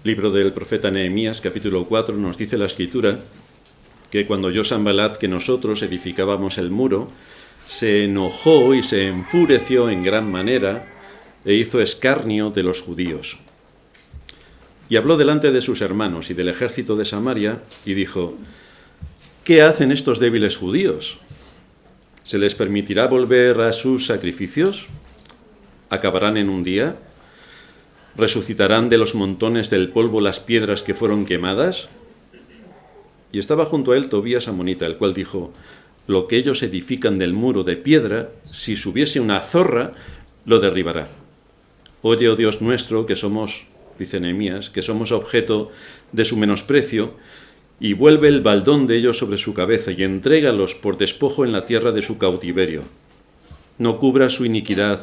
Libro del profeta Nehemías, capítulo 4, nos dice la Escritura que cuando oyó Sanbalat que nosotros edificábamos el muro, se enojó y se enfureció en gran manera e hizo escarnio de los judíos. Y habló delante de sus hermanos y del ejército de Samaria y dijo: ¿qué hacen estos débiles judíos? ¿Se les permitirá volver a sus sacrificios? ¿Acabarán en un día? ¿Resucitarán de los montones del polvo las piedras que fueron quemadas? Y estaba junto a él Tobías amonita, el cual dijo: lo que ellos edifican del muro de piedra, si subiese una zorra, lo derribará. Oye, oh Dios nuestro, que somos, dice Nehemías, que somos objeto de su menosprecio, y vuelve el baldón de ellos sobre su cabeza, y entrégalos por despojo en la tierra de su cautiverio. No cubra su iniquidad,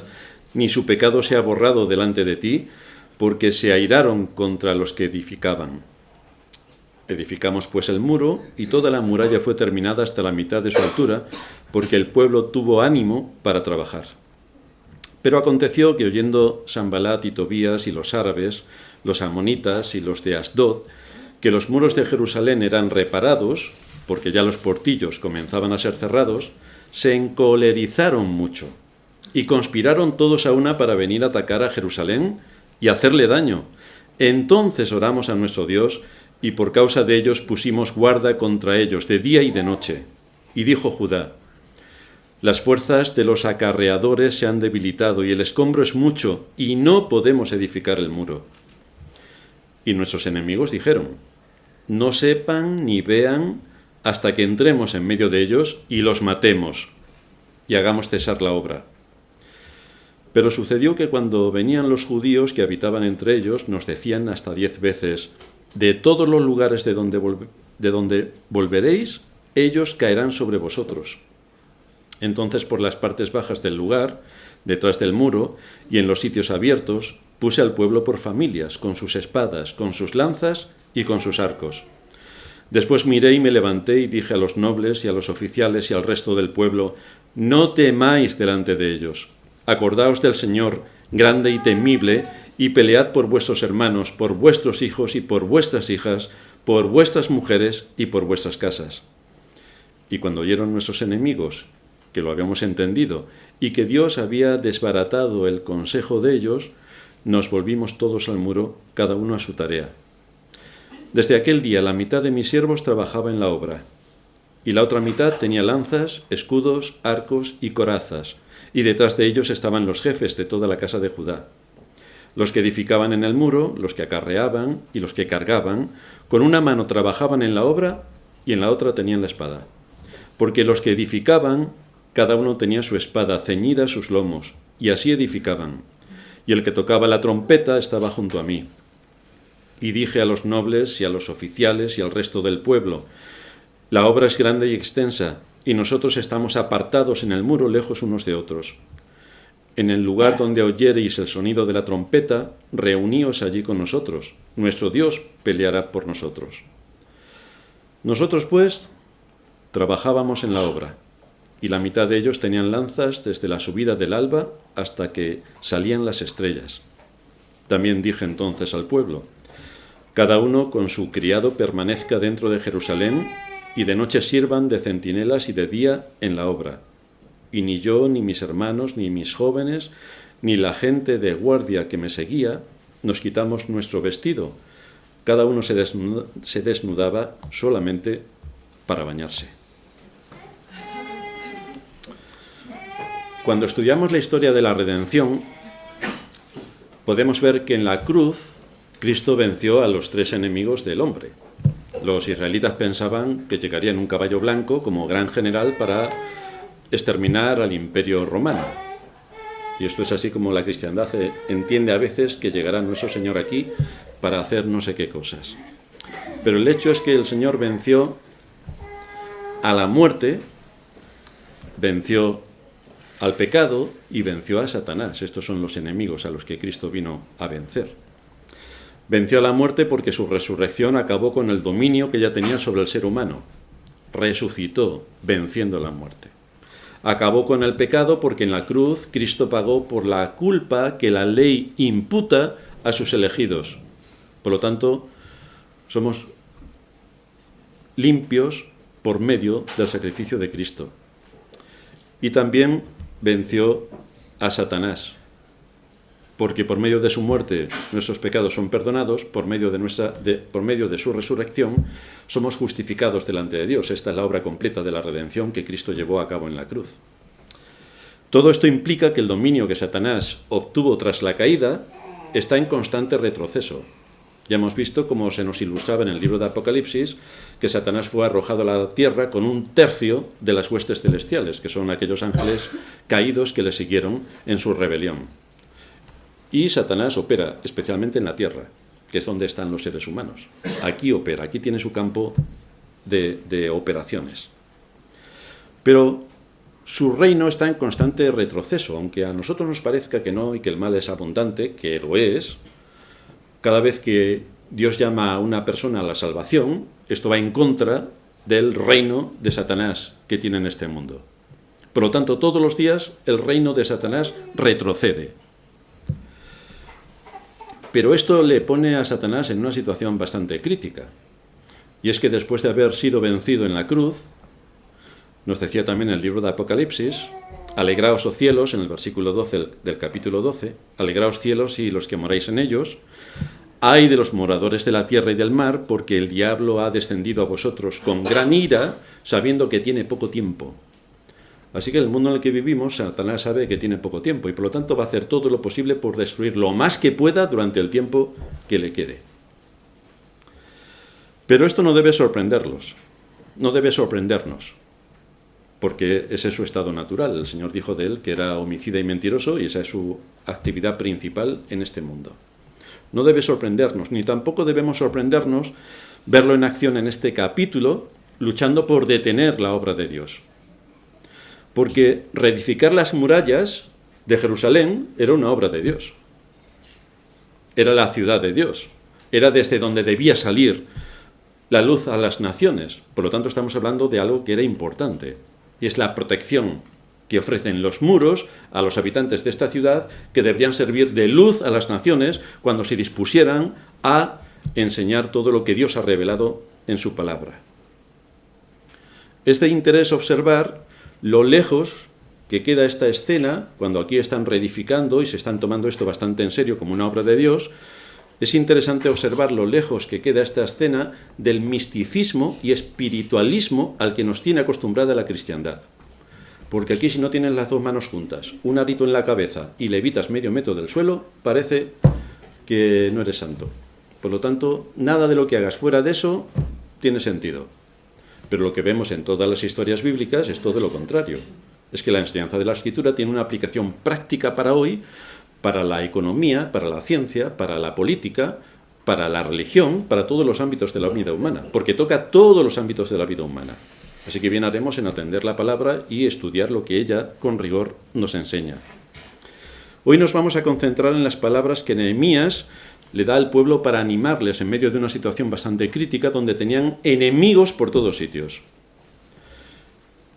ni su pecado sea borrado delante de ti, porque se airaron contra los que edificaban. Edificamos pues el muro, y toda la muralla fue terminada hasta la mitad de su altura, porque el pueblo tuvo ánimo para trabajar. Pero aconteció que oyendo Sanbalat y Tobías y los árabes, los amonitas y los de Asdod, que los muros de Jerusalén eran reparados, porque ya los portillos comenzaban a ser cerrados, se encolerizaron mucho, y conspiraron todos a una para venir a atacar a Jerusalén y hacerle daño. Entonces oramos a nuestro Dios, y por causa de ellos pusimos guarda contra ellos de día y de noche. Y dijo Judá: las fuerzas de los acarreadores se han debilitado, y el escombro es mucho, y no podemos edificar el muro. Y nuestros enemigos dijeron: no sepan ni vean hasta que entremos en medio de ellos y los matemos, y hagamos cesar la obra. Pero sucedió que cuando venían los judíos que habitaban entre ellos, nos decían hasta 10 veces: de todos los lugares de donde volveréis, ellos caerán sobre vosotros. Entonces, por las partes bajas del lugar, detrás del muro y en los sitios abiertos, puse al pueblo por familias, con sus espadas, con sus lanzas y con sus arcos. Después miré y me levanté y dije a los nobles y a los oficiales y al resto del pueblo: no temáis delante de ellos. Acordaos del Señor, grande y temible, y pelead por vuestros hermanos, por vuestros hijos y por vuestras hijas, por vuestras mujeres y por vuestras casas. Y cuando oyeron nuestros enemigos que lo habíamos entendido y que Dios había desbaratado el consejo de ellos, nos volvimos todos al muro, cada uno a su tarea. Desde aquel día la mitad de mis siervos trabajaba en la obra, y la otra mitad tenía lanzas, escudos, arcos y corazas, y detrás de ellos estaban los jefes de toda la casa de Judá. Los que edificaban en el muro, los que acarreaban y los que cargaban, con una mano trabajaban en la obra y en la otra tenían la espada. Porque los que edificaban, cada uno tenía su espada ceñida a sus lomos, y así edificaban. Y el que tocaba la trompeta estaba junto a mí. Y dije a los nobles y a los oficiales y al resto del pueblo: la obra es grande y extensa, y nosotros estamos apartados en el muro lejos unos de otros. En el lugar donde oyereis el sonido de la trompeta, reuníos allí con nosotros. Nuestro Dios peleará por nosotros. Nosotros, pues, trabajábamos en la obra, y la mitad de ellos tenían lanzas desde la subida del alba hasta que salían las estrellas. También dije entonces al pueblo: cada uno con su criado permanezca dentro de Jerusalén, y de noche sirvan de centinelas y de día en la obra. Y ni yo, ni mis hermanos, ni mis jóvenes, ni la gente de guardia que me seguía, nos quitamos nuestro vestido. Cada uno se desnudaba solamente para bañarse. Cuando estudiamos la historia de la redención, podemos ver que en la cruz Cristo venció a los 3 enemigos del hombre. Los israelitas pensaban que llegaría en un caballo blanco como gran general para exterminar al imperio romano. Y esto es así como la cristiandad entiende a veces que llegará nuestro Señor aquí para hacer no sé qué cosas. Pero el hecho es que el Señor venció a la muerte, venció al pecado y venció a Satanás. Estos son los enemigos a los que Cristo vino a vencer. Venció a la muerte porque su resurrección acabó con el dominio que ya tenía sobre el ser humano. Resucitó venciendo la muerte. Acabó con el pecado porque en la cruz Cristo pagó por la culpa que la ley imputa a sus elegidos. Por lo tanto, somos limpios por medio del sacrificio de Cristo. Y también venció a Satanás, porque por medio de su muerte nuestros pecados son perdonados, por medio de su resurrección somos justificados delante de Dios. Esta es la obra completa de la redención que Cristo llevó a cabo en la cruz. Todo esto implica que el dominio que Satanás obtuvo tras la caída está en constante retroceso. Ya hemos visto, como se nos ilustraba en el libro de Apocalipsis, que Satanás fue arrojado a la tierra con 1/3 de las huestes celestiales, que son aquellos ángeles caídos que le siguieron en su rebelión. Y Satanás opera especialmente en la tierra, que es donde están los seres humanos. Aquí opera, aquí tiene su campo de operaciones. Pero su reino está en constante retroceso, aunque a nosotros nos parezca que no y que el mal es abundante, que lo es. Cada vez que Dios llama a una persona a la salvación, esto va en contra del reino de Satanás que tiene en este mundo. Por lo tanto, todos los días el reino de Satanás retrocede. Pero esto le pone a Satanás en una situación bastante crítica. Y es que después de haber sido vencido en la cruz, nos decía también el libro de Apocalipsis, alegraos, oh cielos, en el versículo 12 del capítulo 12, alegraos cielos y los que moráis en ellos, ay de los moradores de la tierra y del mar, porque el diablo ha descendido a vosotros con gran ira, sabiendo que tiene poco tiempo. Así que en el mundo en el que vivimos, Satanás sabe que tiene poco tiempo y por lo tanto va a hacer todo lo posible por destruir lo más que pueda durante el tiempo que le quede. Pero esto no debe sorprenderlos, no debe sorprendernos, porque ese es su estado natural. El Señor dijo de él que era homicida y mentiroso y esa es su actividad principal en este mundo. No debe sorprendernos, ni tampoco debemos sorprendernos verlo en acción en este capítulo, luchando por detener la obra de Dios. Porque reedificar las murallas de Jerusalén era una obra de Dios. Era la ciudad de Dios. Era desde donde debía salir la luz a las naciones. Por lo tanto, estamos hablando de algo que era importante. Y es la protección que ofrecen los muros a los habitantes de esta ciudad, que deberían servir de luz a las naciones cuando se dispusieran a enseñar todo lo que Dios ha revelado en su palabra. Es de interés observar lo lejos que queda esta escena, cuando aquí están reedificando y se están tomando esto bastante en serio como una obra de Dios. Es interesante observar lo lejos que queda esta escena del misticismo y espiritualismo al que nos tiene acostumbrada la cristiandad. Porque aquí, si no tienes las dos manos juntas, un arito en la cabeza y levitas medio metro del suelo, parece que no eres santo. Por lo tanto, nada de lo que hagas fuera de eso tiene sentido. Pero lo que vemos en todas las historias bíblicas es todo lo contrario. Es que la enseñanza de la Escritura tiene una aplicación práctica para hoy, para la economía, para la ciencia, para la política, para la religión, para todos los ámbitos de la vida humana, porque toca todos los ámbitos de la vida humana. Así que bien haremos en atender la palabra y estudiar lo que ella, con rigor, nos enseña. Hoy nos vamos a concentrar en las palabras que Nehemías le da al pueblo para animarles en medio de una situación bastante crítica donde tenían enemigos por todos sitios.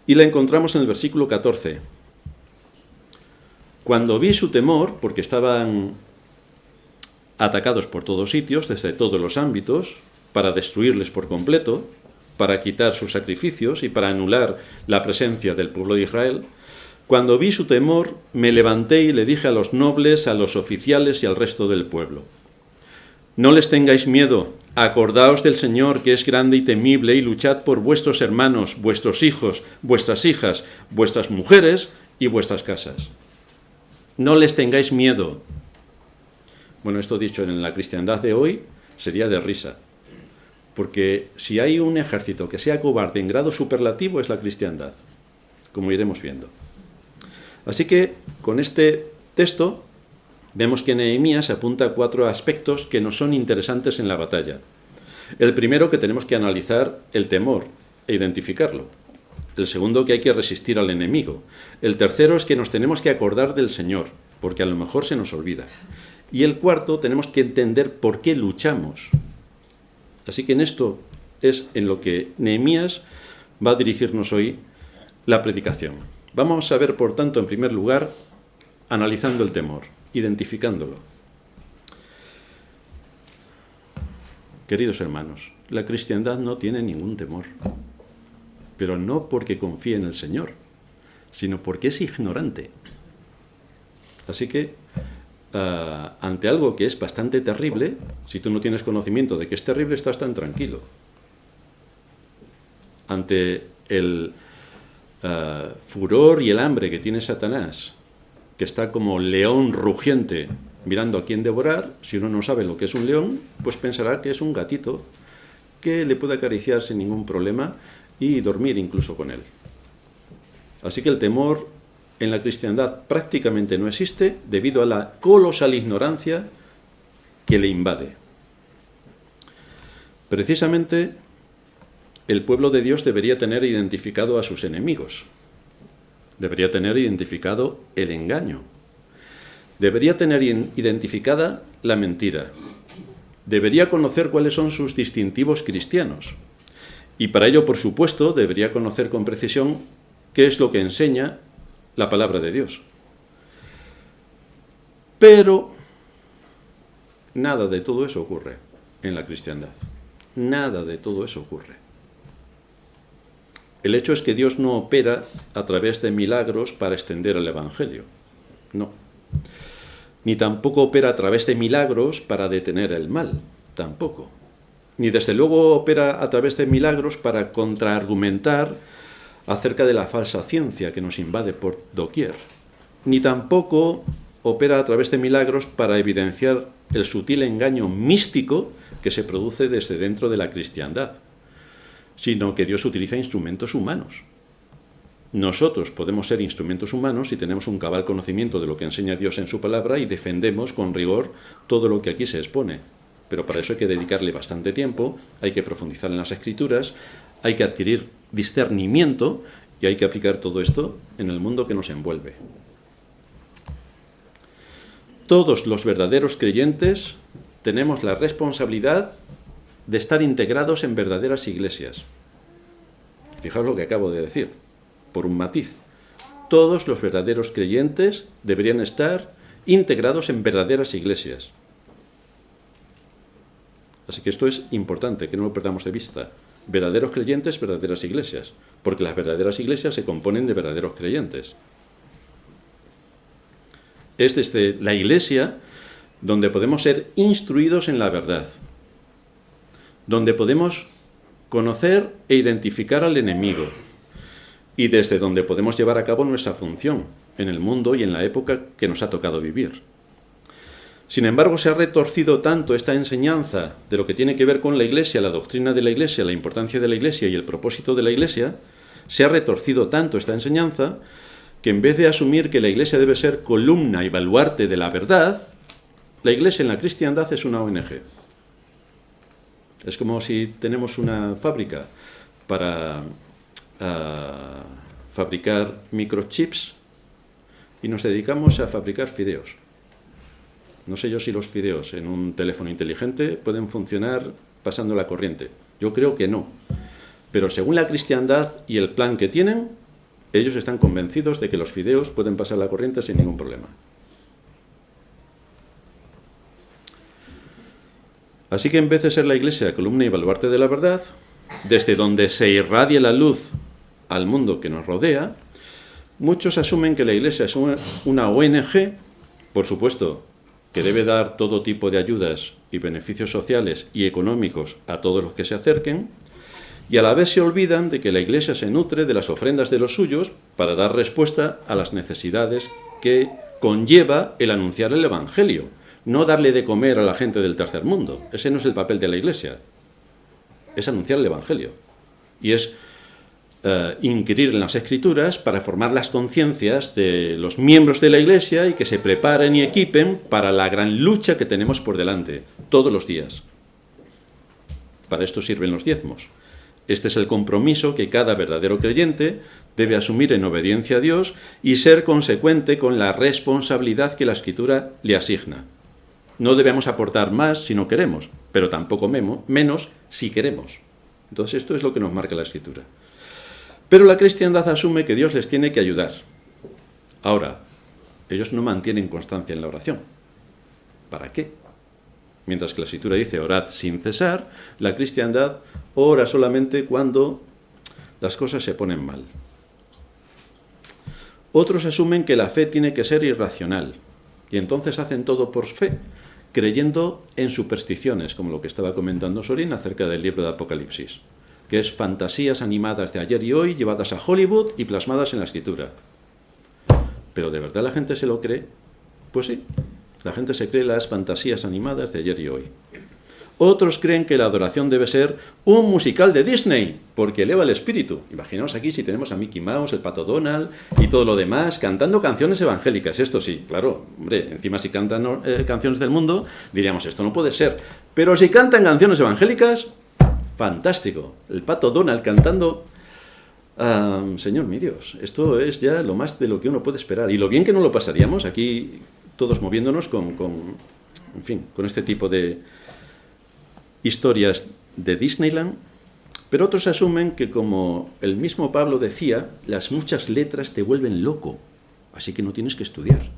Y la encontramos en el versículo 14. Cuando vi su temor, porque estaban atacados por todos sitios, desde todos los ámbitos, para destruirles por completo, para quitar sus sacrificios y para anular la presencia del pueblo de Israel, cuando vi su temor, me levanté y le dije a los nobles, a los oficiales y al resto del pueblo: no les tengáis miedo, acordaos del Señor, que es grande y temible, y luchad por vuestros hermanos, vuestros hijos, vuestras hijas, vuestras mujeres y vuestras casas. No les tengáis miedo. Bueno, esto dicho en la cristiandad de hoy sería de risa, porque si hay un ejército que sea cobarde en grado superlativo es la cristiandad, como iremos viendo. Así que con este texto vemos que Nehemías apunta a 4 aspectos que nos son interesantes en la batalla. El primero, que tenemos que analizar el temor e identificarlo. El segundo, que hay que resistir al enemigo. El tercero es que nos tenemos que acordar del Señor, porque a lo mejor se nos olvida. Y el cuarto, tenemos que entender por qué luchamos. Así que en esto es en lo que Nehemías va a dirigirnos hoy la predicación. Vamos a ver, por tanto, en primer lugar, analizando el temor, identificándolo. Queridos hermanos, la cristiandad no tiene ningún temor, pero no porque confíe en el Señor, sino porque es ignorante. Así que, ante algo que es bastante terrible, si tú no tienes conocimiento de que es terrible, estás tan tranquilo. Ante el furor y el hambre que tiene Satanás, que está como león rugiente mirando a quién devorar, si uno no sabe lo que es un león, pues pensará que es un gatito que le puede acariciar sin ningún problema y dormir incluso con él. Así que el temor en la cristiandad prácticamente no existe debido a la colosal ignorancia que le invade. Precisamente, el pueblo de Dios debería tener identificado a sus enemigos. Debería tener identificado el engaño. Debería tener identificada la mentira. Debería conocer cuáles son sus distintivos cristianos. Y para ello, por supuesto, debería conocer con precisión qué es lo que enseña la palabra de Dios. Pero nada de todo eso ocurre en la cristiandad. Nada de todo eso ocurre. El hecho es que Dios no opera a través de milagros para extender el Evangelio. No. Ni tampoco opera a través de milagros para detener el mal. Tampoco. Ni desde luego opera a través de milagros para contraargumentar acerca de la falsa ciencia que nos invade por doquier. Ni tampoco opera a través de milagros para evidenciar el sutil engaño místico que se produce desde dentro de la cristiandad, sino que Dios utiliza instrumentos humanos. Nosotros podemos ser instrumentos humanos si tenemos un cabal conocimiento de lo que enseña Dios en su palabra y defendemos con rigor todo lo que aquí se expone. Pero para eso hay que dedicarle bastante tiempo, hay que profundizar en las Escrituras, hay que adquirir discernimiento y hay que aplicar todo esto en el mundo que nos envuelve. Todos los verdaderos creyentes tenemos la responsabilidad de estar integrados en verdaderas iglesias. Fijaos lo que acabo de decir, por un matiz. Todos los verdaderos creyentes deberían estar integrados en verdaderas iglesias. Así que esto es importante, que no lo perdamos de vista. Verdaderos creyentes, verdaderas iglesias, porque las verdaderas iglesias se componen de verdaderos creyentes. Es desde la iglesia donde podemos ser instruidos en la verdad, donde podemos conocer e identificar al enemigo, y desde donde podemos llevar a cabo nuestra función en el mundo y en la época que nos ha tocado vivir. Sin embargo, se ha retorcido tanto esta enseñanza de lo que tiene que ver con la Iglesia, la doctrina de la Iglesia, la importancia de la Iglesia y el propósito de la Iglesia, se ha retorcido tanto esta enseñanza que en vez de asumir que la Iglesia debe ser columna y baluarte de la verdad, la Iglesia en la cristiandad es una ONG. Es como si tenemos una fábrica para fabricar microchips y nos dedicamos a fabricar fideos. No sé yo si los fideos en un teléfono inteligente pueden funcionar pasando la corriente. Yo creo que no. Pero según la cristiandad y el plan que tienen, ellos están convencidos de que los fideos pueden pasar la corriente sin ningún problema. Así que en vez de ser la Iglesia columna y baluarte de la verdad, desde donde se irradia la luz al mundo que nos rodea, muchos asumen que la Iglesia es una ONG, por supuesto, que debe dar todo tipo de ayudas y beneficios sociales y económicos a todos los que se acerquen, y a la vez se olvidan de que la Iglesia se nutre de las ofrendas de los suyos para dar respuesta a las necesidades que conlleva el anunciar el Evangelio, no darle de comer a la gente del tercer mundo. Ese no es el papel de la Iglesia, es anunciar el Evangelio, y es inquirir en las Escrituras para formar las conciencias de los miembros de la Iglesia y que se preparen y equipen para la gran lucha que tenemos por delante, todos los días. Para esto sirven los diezmos. Este es el compromiso que cada verdadero creyente debe asumir en obediencia a Dios y ser consecuente con la responsabilidad que la Escritura le asigna. No debemos aportar más si no queremos, pero tampoco menos si queremos. Entonces esto es lo que nos marca la Escritura. Pero la cristiandad asume que Dios les tiene que ayudar. Ahora, ellos no mantienen constancia en la oración. ¿Para qué? Mientras que la Escritura dice orad sin cesar, la cristiandad ora solamente cuando las cosas se ponen mal. Otros asumen que la fe tiene que ser irracional y entonces hacen todo por fe, creyendo en supersticiones, como lo que estaba comentando Sorín acerca del libro de Apocalipsis, que es fantasías animadas de ayer y hoy llevadas a Hollywood y plasmadas en la Escritura. ¿Pero de verdad la gente se lo cree? Pues sí, la gente se cree las fantasías animadas de ayer y hoy. Otros creen que la adoración debe ser un musical de Disney, porque eleva el espíritu. Imaginaos aquí si tenemos a Mickey Mouse, el Pato Donald y todo lo demás, cantando canciones evangélicas. Esto sí, claro, hombre, encima si cantan canciones del mundo, diríamos, esto no puede ser. Pero si cantan canciones evangélicas, fantástico. El Pato Donald cantando... Señor mi Dios, esto es ya lo más de lo que uno puede esperar. Y lo bien que no lo pasaríamos aquí, todos moviéndonos con este tipo de historias de Disneyland, pero otros asumen que, como el mismo Pablo decía, las muchas letras te vuelven loco, así que no tienes que estudiar,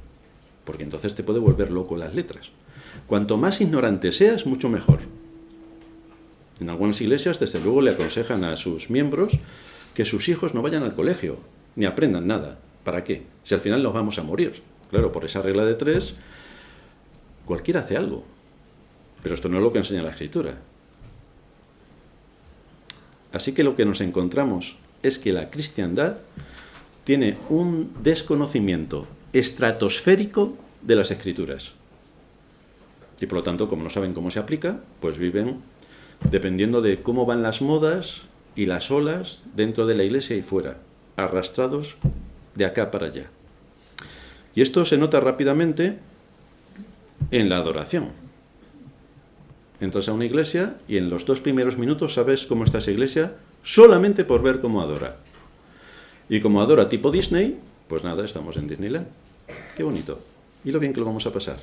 porque entonces te puede volver loco las letras. Cuanto más ignorante seas, mucho mejor. En algunas iglesias, desde luego, le aconsejan a sus miembros que sus hijos no vayan al colegio, ni aprendan nada. ¿Para qué? Si al final nos vamos a morir. Claro, por esa regla de 3, cualquiera hace algo. Pero esto no es lo que enseña la Escritura. Así que lo que nos encontramos es que la cristiandad tiene un desconocimiento estratosférico de las Escrituras. Y por lo tanto, como no saben cómo se aplica, pues viven dependiendo de cómo van las modas y las olas dentro de la iglesia y fuera, arrastrados de acá para allá. Y esto se nota rápidamente en la adoración. Entras a una iglesia y en los 2 primeros minutos sabes cómo está esa iglesia solamente por ver cómo adora. Y como adora tipo Disney, pues nada, estamos en Disneyland. Qué bonito. Y lo bien que lo vamos a pasar.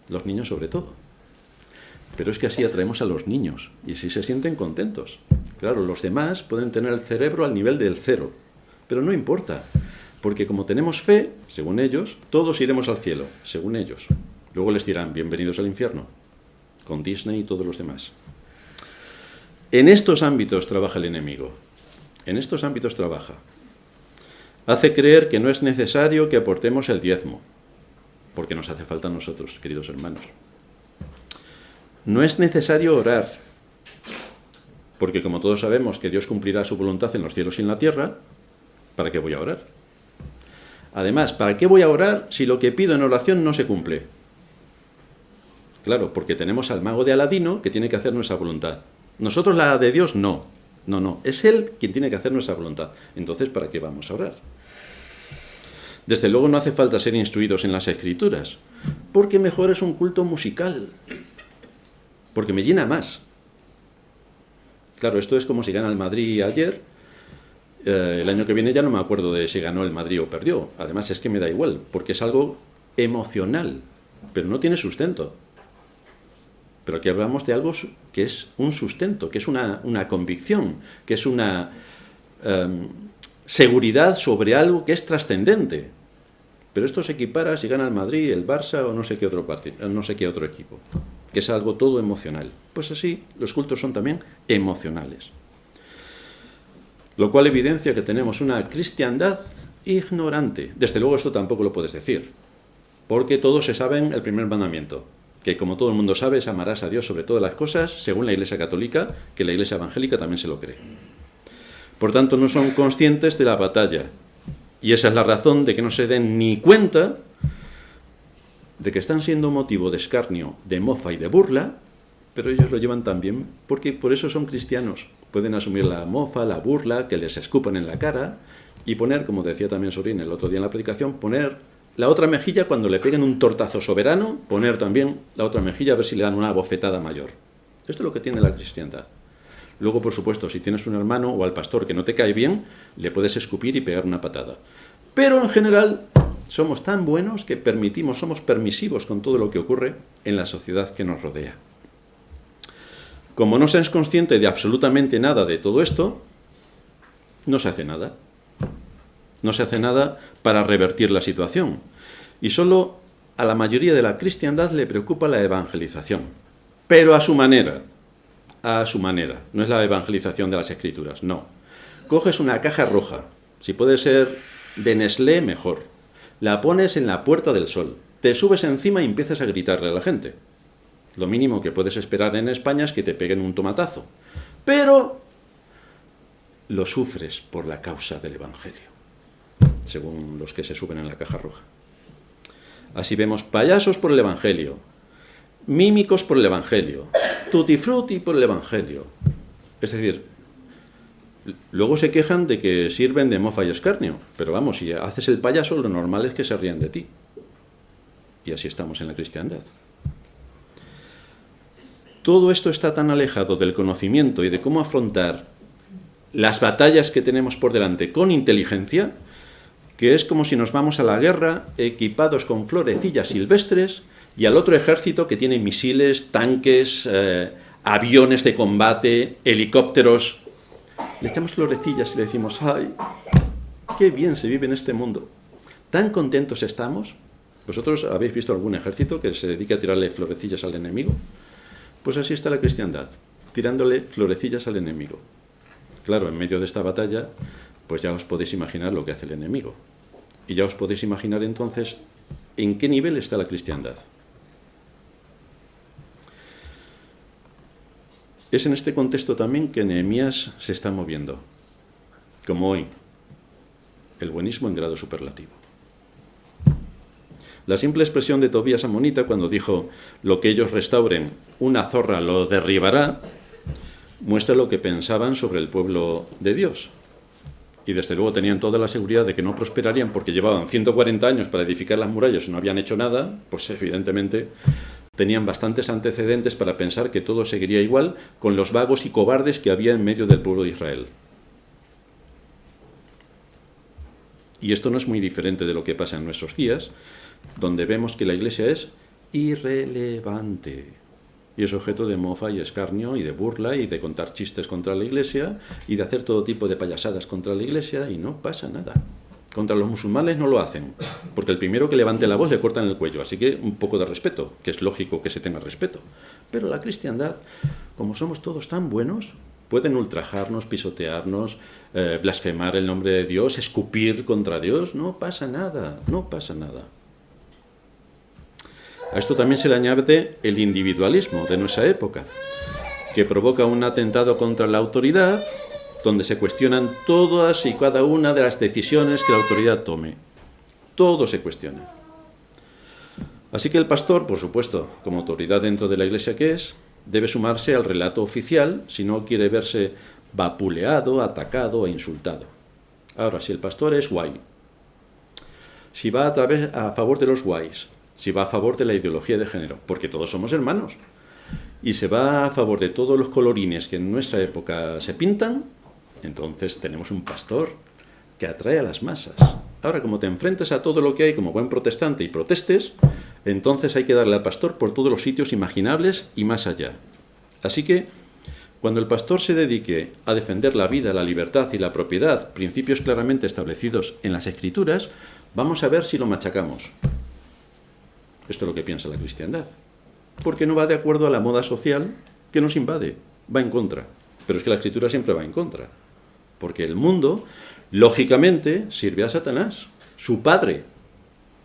Los niños sobre todo. Pero es que así atraemos a los niños y así se sienten contentos. Claro, los demás pueden tener el cerebro al nivel del 0, pero no importa, porque como tenemos fe, según ellos, todos iremos al cielo, según ellos. Luego les dirán, bienvenidos al infierno, con Disney y todos los demás. En estos ámbitos trabaja el enemigo. En estos ámbitos trabaja. Hace creer que no es necesario que aportemos el diezmo, porque nos hace falta a nosotros, queridos hermanos. No es necesario orar, porque como todos sabemos que Dios cumplirá su voluntad en los cielos y en la tierra, ¿para qué voy a orar? Además, ¿para qué voy a orar si lo que pido en oración no se cumple? Claro, porque tenemos al mago de Aladino que tiene que hacer nuestra voluntad. Nosotros la de Dios no. No. Es Él quien tiene que hacer nuestra voluntad. Entonces, ¿para qué vamos a orar? Desde luego no hace falta ser instruidos en las Escrituras, porque mejor es un culto musical, porque me llena más. Claro, esto es como si gana el Madrid ayer. El año que viene ya no me acuerdo de si ganó el Madrid o perdió. Además es que me da igual, porque es algo emocional, pero no tiene sustento. Pero aquí hablamos de algo que es un sustento, que es una convicción, que es una seguridad sobre algo que es trascendente. Pero esto se equipara si gana el Madrid, el Barça o no sé qué otro equipo, que es algo todo emocional. Pues así, los cultos son también emocionales. Lo cual evidencia que tenemos una cristiandad ignorante. Desde luego esto tampoco lo puedes decir, porque todos se saben el primer mandamiento, que como todo el mundo sabe es amarás a Dios sobre todas las cosas, según la Iglesia Católica, que la Iglesia Evangélica también se lo cree. Por tanto, no son conscientes de la batalla. Y esa es la razón de que no se den ni cuenta de que están siendo motivo de escarnio, de mofa y de burla, pero ellos lo llevan tan bien, porque por eso son cristianos. Pueden asumir la mofa, la burla, que les escupan en la cara, y poner, como decía también Sorín el otro día en la predicación, poner la otra mejilla cuando le peguen un tortazo soberano, poner también la otra mejilla a ver si le dan una bofetada mayor. Esto es lo que tiene la cristiandad. Luego, por supuesto, si tienes un hermano o al pastor que no te cae bien, le puedes escupir y pegar una patada. Pero en general somos tan buenos que somos permisivos con todo lo que ocurre en la sociedad que nos rodea. Como no se es consciente de absolutamente nada de todo esto, no se hace nada. No se hace nada para revertir la situación. Y solo a la mayoría de la cristiandad le preocupa la evangelización. pero a su manera. A su manera. No es la evangelización de las Escrituras, no. Coges una caja roja, si puede ser de Nestlé, mejor. La pones en la Puerta del Sol, te subes encima y empiezas a gritarle a la gente. Lo mínimo que puedes esperar en España es que te peguen un tomatazo. Pero lo sufres por la causa del Evangelio, según los que se suben en la caja roja. Así vemos payasos por el Evangelio, mímicos por el Evangelio, tutti frutti por el Evangelio. Es decir, luego se quejan de que sirven de mofa y escarnio, pero vamos, si haces el payaso, lo normal es que se rían de ti. Y así estamos en la cristiandad. Todo esto está tan alejado del conocimiento y de cómo afrontar las batallas que tenemos por delante con inteligencia, que es como si nos vamos a la guerra equipados con florecillas silvestres y al otro ejército que tiene misiles, tanques, aviones de combate, helicópteros. Le echamos florecillas y le decimos, ¡ay, qué bien se vive en este mundo! ¿Tan contentos estamos? ¿Vosotros habéis visto algún ejército que se dedique a tirarle florecillas al enemigo? Pues así está la cristiandad, tirándole florecillas al enemigo. Claro, en medio de esta batalla, pues ya os podéis imaginar lo que hace el enemigo. Y ya os podéis imaginar entonces en qué nivel está la cristiandad. Es en este contexto también que Nehemías se está moviendo, como hoy, el buenismo en grado superlativo. La simple expresión de Tobías amonita cuando dijo, lo que ellos restauren, una zorra lo derribará, muestra lo que pensaban sobre el pueblo de Dios. Y desde luego tenían toda la seguridad de que no prosperarían porque llevaban 140 años para edificar las murallas y no habían hecho nada, pues evidentemente tenían bastantes antecedentes para pensar que todo seguiría igual con los vagos y cobardes que había en medio del pueblo de Israel. Y esto no es muy diferente de lo que pasa en nuestros días, donde vemos que la Iglesia es irrelevante y es objeto de mofa y escarnio y de burla y de contar chistes contra la Iglesia y de hacer todo tipo de payasadas contra la Iglesia y no pasa nada. Contra los musulmanes no lo hacen, porque el primero que levante la voz le cortan el cuello, así que un poco de respeto, que es lógico que se tenga respeto. Pero la cristiandad, como somos todos tan buenos, pueden ultrajarnos, pisotearnos, blasfemar el nombre de Dios, escupir contra Dios, no pasa nada, no pasa nada. A esto también se le añade el individualismo de nuestra época, que provoca un atentado contra la autoridad, donde se cuestionan todas y cada una de las decisiones que la autoridad tome. Todo se cuestiona. Así que el pastor, por supuesto, como autoridad dentro de la Iglesia que es, debe sumarse al relato oficial si no quiere verse vapuleado, atacado e insultado. Ahora, si el pastor es guay, si va a favor de los guays, si va a favor de la ideología de género, porque todos somos hermanos, y se va a favor de todos los colorines que en nuestra época se pintan, entonces tenemos un pastor que atrae a las masas. Ahora, como te enfrentas a todo lo que hay como buen protestante y protestes, entonces hay que darle al pastor por todos los sitios imaginables y más allá. Así que, cuando el pastor se dedique a defender la vida, la libertad y la propiedad, principios claramente establecidos en las Escrituras, vamos a ver si lo machacamos. Esto es lo que piensa la cristiandad. Porque no va de acuerdo a la moda social que nos invade, va en contra. Pero es que la Escritura siempre va en contra. Porque el mundo, lógicamente, sirve a Satanás, su padre.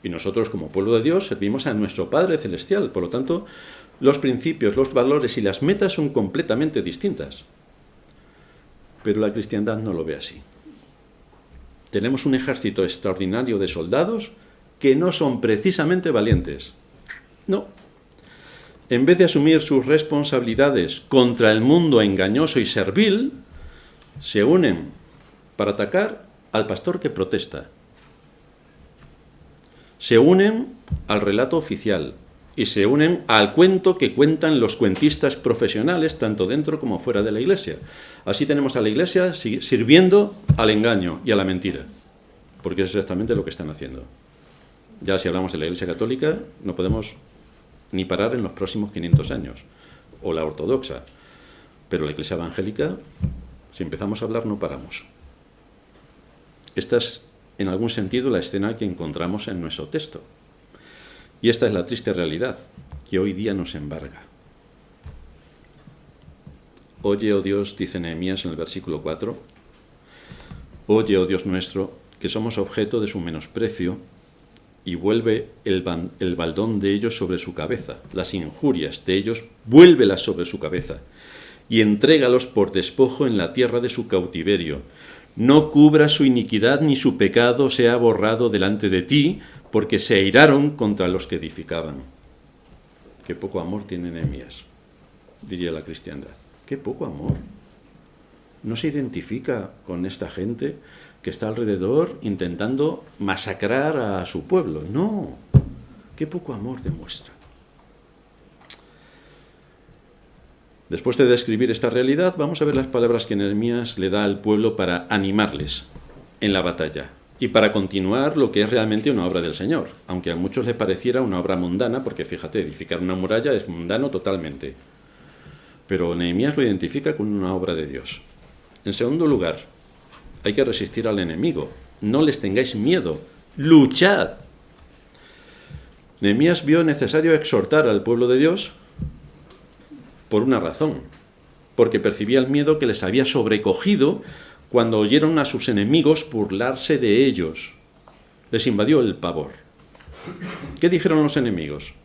Y nosotros, como pueblo de Dios, servimos a nuestro Padre Celestial. Por lo tanto, los principios, los valores y las metas son completamente distintas. Pero la cristiandad no lo ve así. Tenemos un ejército extraordinario de soldados que no son precisamente valientes. No. En vez de asumir sus responsabilidades contra el mundo engañoso y servil, se unen para atacar al pastor que protesta. Se unen al relato oficial y se unen al cuento que cuentan los cuentistas profesionales, tanto dentro como fuera de la Iglesia. Así tenemos a la Iglesia sirviendo al engaño y a la mentira, porque es exactamente lo que están haciendo. Ya si hablamos de la Iglesia Católica, no podemos ni parar en los próximos 500 años, o la ortodoxa. Pero la Iglesia evangélica, si empezamos a hablar, no paramos. Esta es, en algún sentido, la escena que encontramos en nuestro texto. Y esta es la triste realidad que hoy día nos embarga. Oye, oh Dios, dice Nehemías en el versículo 4, oye, oh Dios nuestro, que somos objeto de su menosprecio, y vuelve el baldón de ellos sobre su cabeza, las injurias de ellos, vuélvelas sobre su cabeza, y entrégalos por despojo en la tierra de su cautiverio. No cubra su iniquidad ni su pecado sea borrado delante de ti, porque se airaron contra los que edificaban. Qué poco amor tiene Nehemías, diría la cristiandad. Qué poco amor. No se identifica con esta gente que está alrededor intentando masacrar a su pueblo. No, qué poco amor demuestra. Después de describir esta realidad, vamos a ver las palabras que Nehemías le da al pueblo para animarles en la batalla y para continuar lo que es realmente una obra del Señor, aunque a muchos les pareciera una obra mundana, porque fíjate, edificar una muralla es mundano totalmente. Pero Nehemías lo identifica con una obra de Dios. En segundo lugar, hay que resistir al enemigo. No les tengáis miedo. ¡Luchad! Nehemías vio necesario exhortar al pueblo de Dios por una razón. Porque percibía el miedo que les había sobrecogido cuando oyeron a sus enemigos burlarse de ellos. Les invadió el pavor. ¿Qué dijeron los enemigos?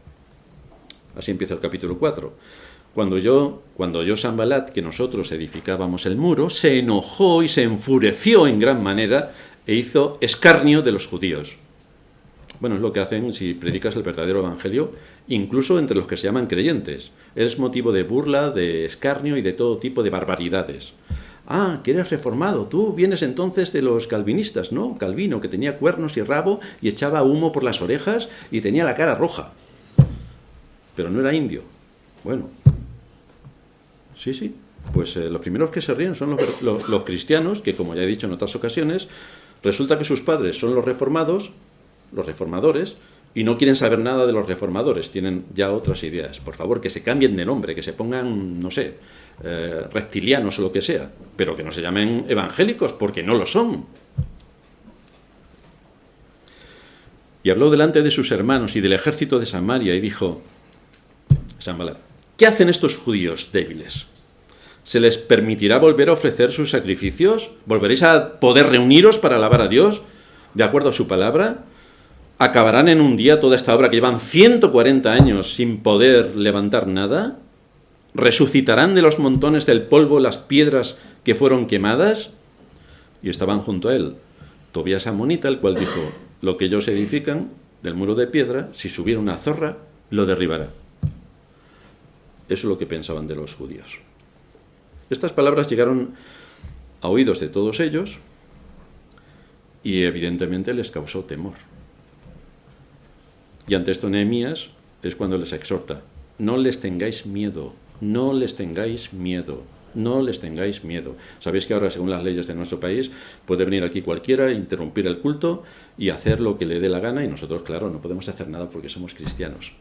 Así empieza el capítulo 4. Cuando oyó Sanbalat que nosotros edificábamos el muro, se enojó y se enfureció en gran manera e hizo escarnio de los judíos. Bueno, es lo que hacen si predicas el verdadero evangelio, incluso entre los que se llaman creyentes. Es motivo de burla, de escarnio y de todo tipo de barbaridades. Ah, que eres reformado, tú vienes entonces de los calvinistas, ¿no? Calvino, que tenía cuernos y rabo y echaba humo por las orejas y tenía la cara roja. Pero no era indio. Bueno, sí, pues los primeros que se ríen son los cristianos, que como ya he dicho en otras ocasiones, resulta que sus padres son los reformadores, y no quieren saber nada de los reformadores, tienen ya otras ideas. Por favor, que se cambien de nombre, que se pongan, no sé, reptilianos o lo que sea, pero que no se llamen evangélicos, porque no lo son. Y habló delante de sus hermanos y del ejército de Samaria y dijo, Sanbalat, ¿qué hacen estos judíos débiles? ¿Se les permitirá volver a ofrecer sus sacrificios? ¿Volveréis a poder reuniros para alabar a Dios de acuerdo a su palabra? ¿Acabarán en un día toda esta obra que llevan 140 años sin poder levantar nada? ¿Resucitarán de los montones del polvo las piedras que fueron quemadas? Y estaban junto a él Tobías amonita, el cual dijo, lo que ellos edifican del muro de piedra, si subiera una zorra, lo derribará. Eso es lo que pensaban de los judíos. Estas palabras llegaron a oídos de todos ellos y evidentemente les causó temor. Y ante esto Nehemías es cuando les exhorta, no les tengáis miedo, no les tengáis miedo, no les tengáis miedo. Sabéis que ahora, según las leyes de nuestro país, puede venir aquí cualquiera, interrumpir el culto y hacer lo que le dé la gana, y nosotros, claro, no podemos hacer nada porque somos cristianos.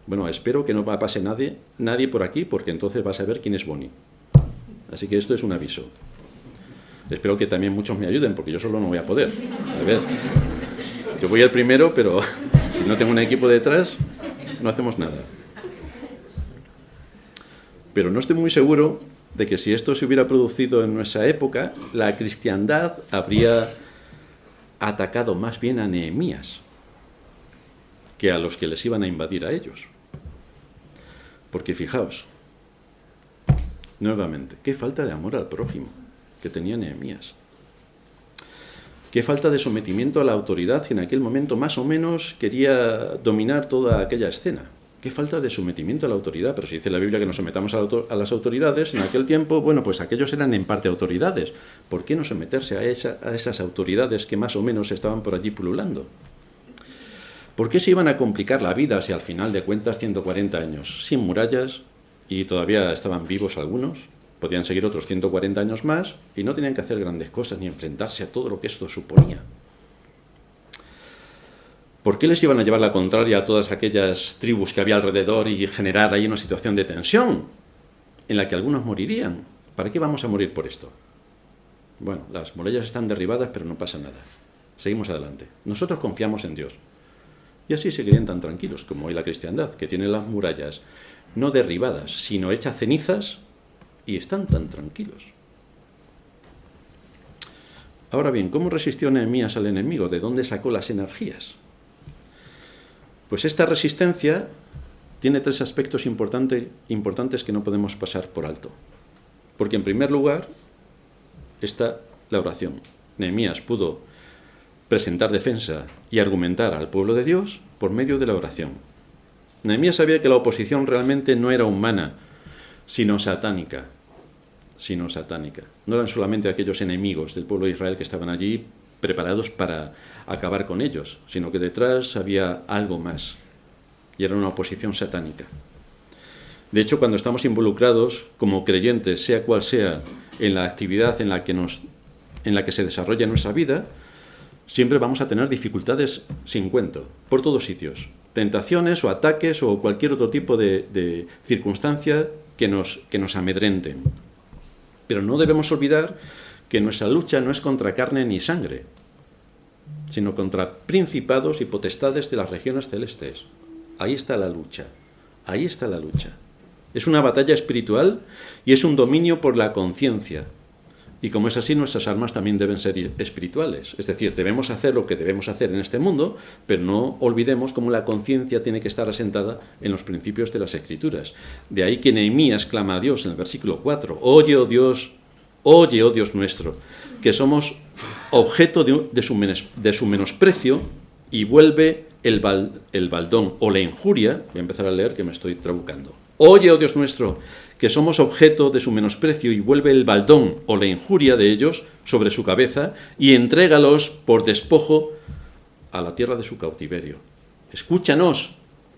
Bueno, espero que no pase nadie por aquí, porque entonces vas a ver quién es Boni. Así que esto es un aviso. Espero que también muchos me ayuden, porque yo solo no voy a poder. A ver, yo voy el primero, pero si no tengo un equipo detrás, no hacemos nada. Pero no estoy muy seguro de que si esto se hubiera producido en nuestra época, la cristiandad habría atacado más bien a Nehemías que a los que les iban a invadir a ellos. Porque fijaos, nuevamente, qué falta de amor al prójimo que tenía Nehemías. Qué falta de sometimiento a la autoridad que en aquel momento más o menos quería dominar toda aquella escena. Qué falta de sometimiento a la autoridad. Pero si dice la Biblia que nos sometamos a las autoridades, en aquel tiempo, bueno, pues aquellos eran en parte autoridades. ¿Por qué no someterse a esas autoridades que más o menos estaban por allí pululando? ¿Por qué se iban a complicar la vida si al final de cuentas 140 años sin murallas y todavía estaban vivos algunos? Podían seguir otros 140 años más y no tenían que hacer grandes cosas ni enfrentarse a todo lo que esto suponía. ¿Por qué les iban a llevar la contraria a todas aquellas tribus que había alrededor y generar ahí una situación de tensión en la que algunos morirían? ¿Para qué vamos a morir por esto? Bueno, las murallas están derribadas, pero no pasa nada. Seguimos adelante. Nosotros confiamos en Dios. Y así seguirían tan tranquilos como hoy la cristiandad, que tiene las murallas no derribadas, sino hechas cenizas y están tan tranquilos. Ahora bien, ¿cómo resistió Nehemías al enemigo? ¿De dónde sacó las energías? Pues esta resistencia tiene tres aspectos importantes que no podemos pasar por alto. Porque en primer lugar está la oración. Nehemías pudo presentar defensa y argumentar al pueblo de Dios por medio de la oración. Nehemías sabía que la oposición realmente no era humana, sino satánica. No eran solamente aquellos enemigos del pueblo de Israel que estaban allí preparados para acabar con ellos, sino que detrás había algo más, y era una oposición satánica. De hecho, cuando estamos involucrados como creyentes, sea cual sea, en la actividad en la que se desarrolla nuestra vida, siempre vamos a tener dificultades sin cuento, por todos sitios. Tentaciones o ataques o cualquier otro tipo de circunstancia que nos amedrenten. Pero no debemos olvidar que nuestra lucha no es contra carne ni sangre, sino contra principados y potestades de las regiones celestes. Ahí está la lucha. Es una batalla espiritual y es un dominio por la conciencia. Y como es así, nuestras armas también deben ser espirituales. Es decir, debemos hacer lo que debemos hacer en este mundo, pero no olvidemos cómo la conciencia tiene que estar asentada en los principios de las Escrituras. De ahí que Nehemías clama a Dios en el versículo 4. Oye, oh Dios nuestro, que somos objeto de su menosprecio, y vuelve el baldón o la injuria. Voy a empezar a leer que me estoy trabucando. Oye, oh Dios nuestro, que somos objeto de su menosprecio, y vuelve el baldón o la injuria de ellos sobre su cabeza, y entrégalos por despojo a la tierra de su cautiverio. Escúchanos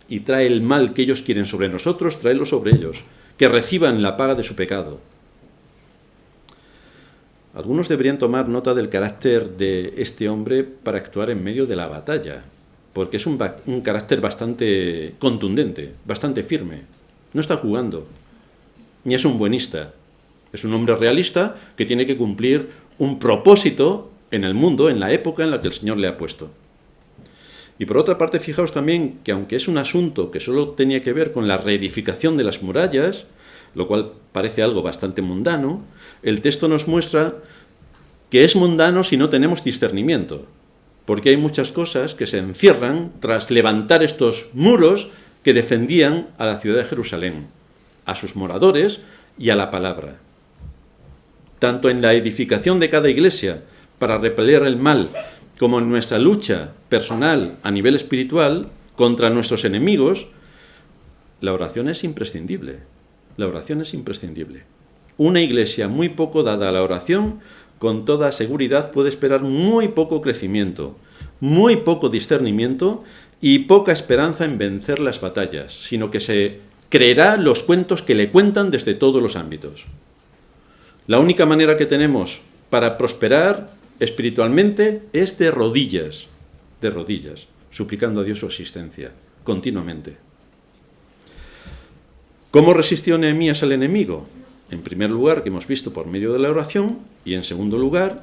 y trae el mal que ellos quieren sobre nosotros, tráelo sobre ellos, que reciban la paga de su pecado. Algunos deberían tomar nota del carácter de este hombre para actuar en medio de la batalla, porque es un carácter bastante contundente, bastante firme. No está jugando, ni es un buenista. Es un hombre realista que tiene que cumplir un propósito en el mundo, en la época en la que el Señor le ha puesto. Y por otra parte, fijaos también que aunque es un asunto que solo tenía que ver con la reedificación de las murallas, lo cual parece algo bastante mundano, el texto nos muestra que es mundano si no tenemos discernimiento, porque hay muchas cosas que se encierran tras levantar estos muros que defendían a la ciudad de Jerusalén, a sus moradores y a la palabra. Tanto en la edificación de cada iglesia para repeler el mal, como en nuestra lucha personal a nivel espiritual contra nuestros enemigos, la oración es imprescindible. Una iglesia muy poco dada a la oración, con toda seguridad puede esperar muy poco crecimiento, muy poco discernimiento y poca esperanza en vencer las batallas, sino que se creerá los cuentos que le cuentan desde todos los ámbitos. La única manera que tenemos para prosperar espiritualmente es de rodillas, suplicando a Dios su asistencia, continuamente. ¿Cómo resistió Nehemías al enemigo? En primer lugar, que hemos visto por medio de la oración, y en segundo lugar,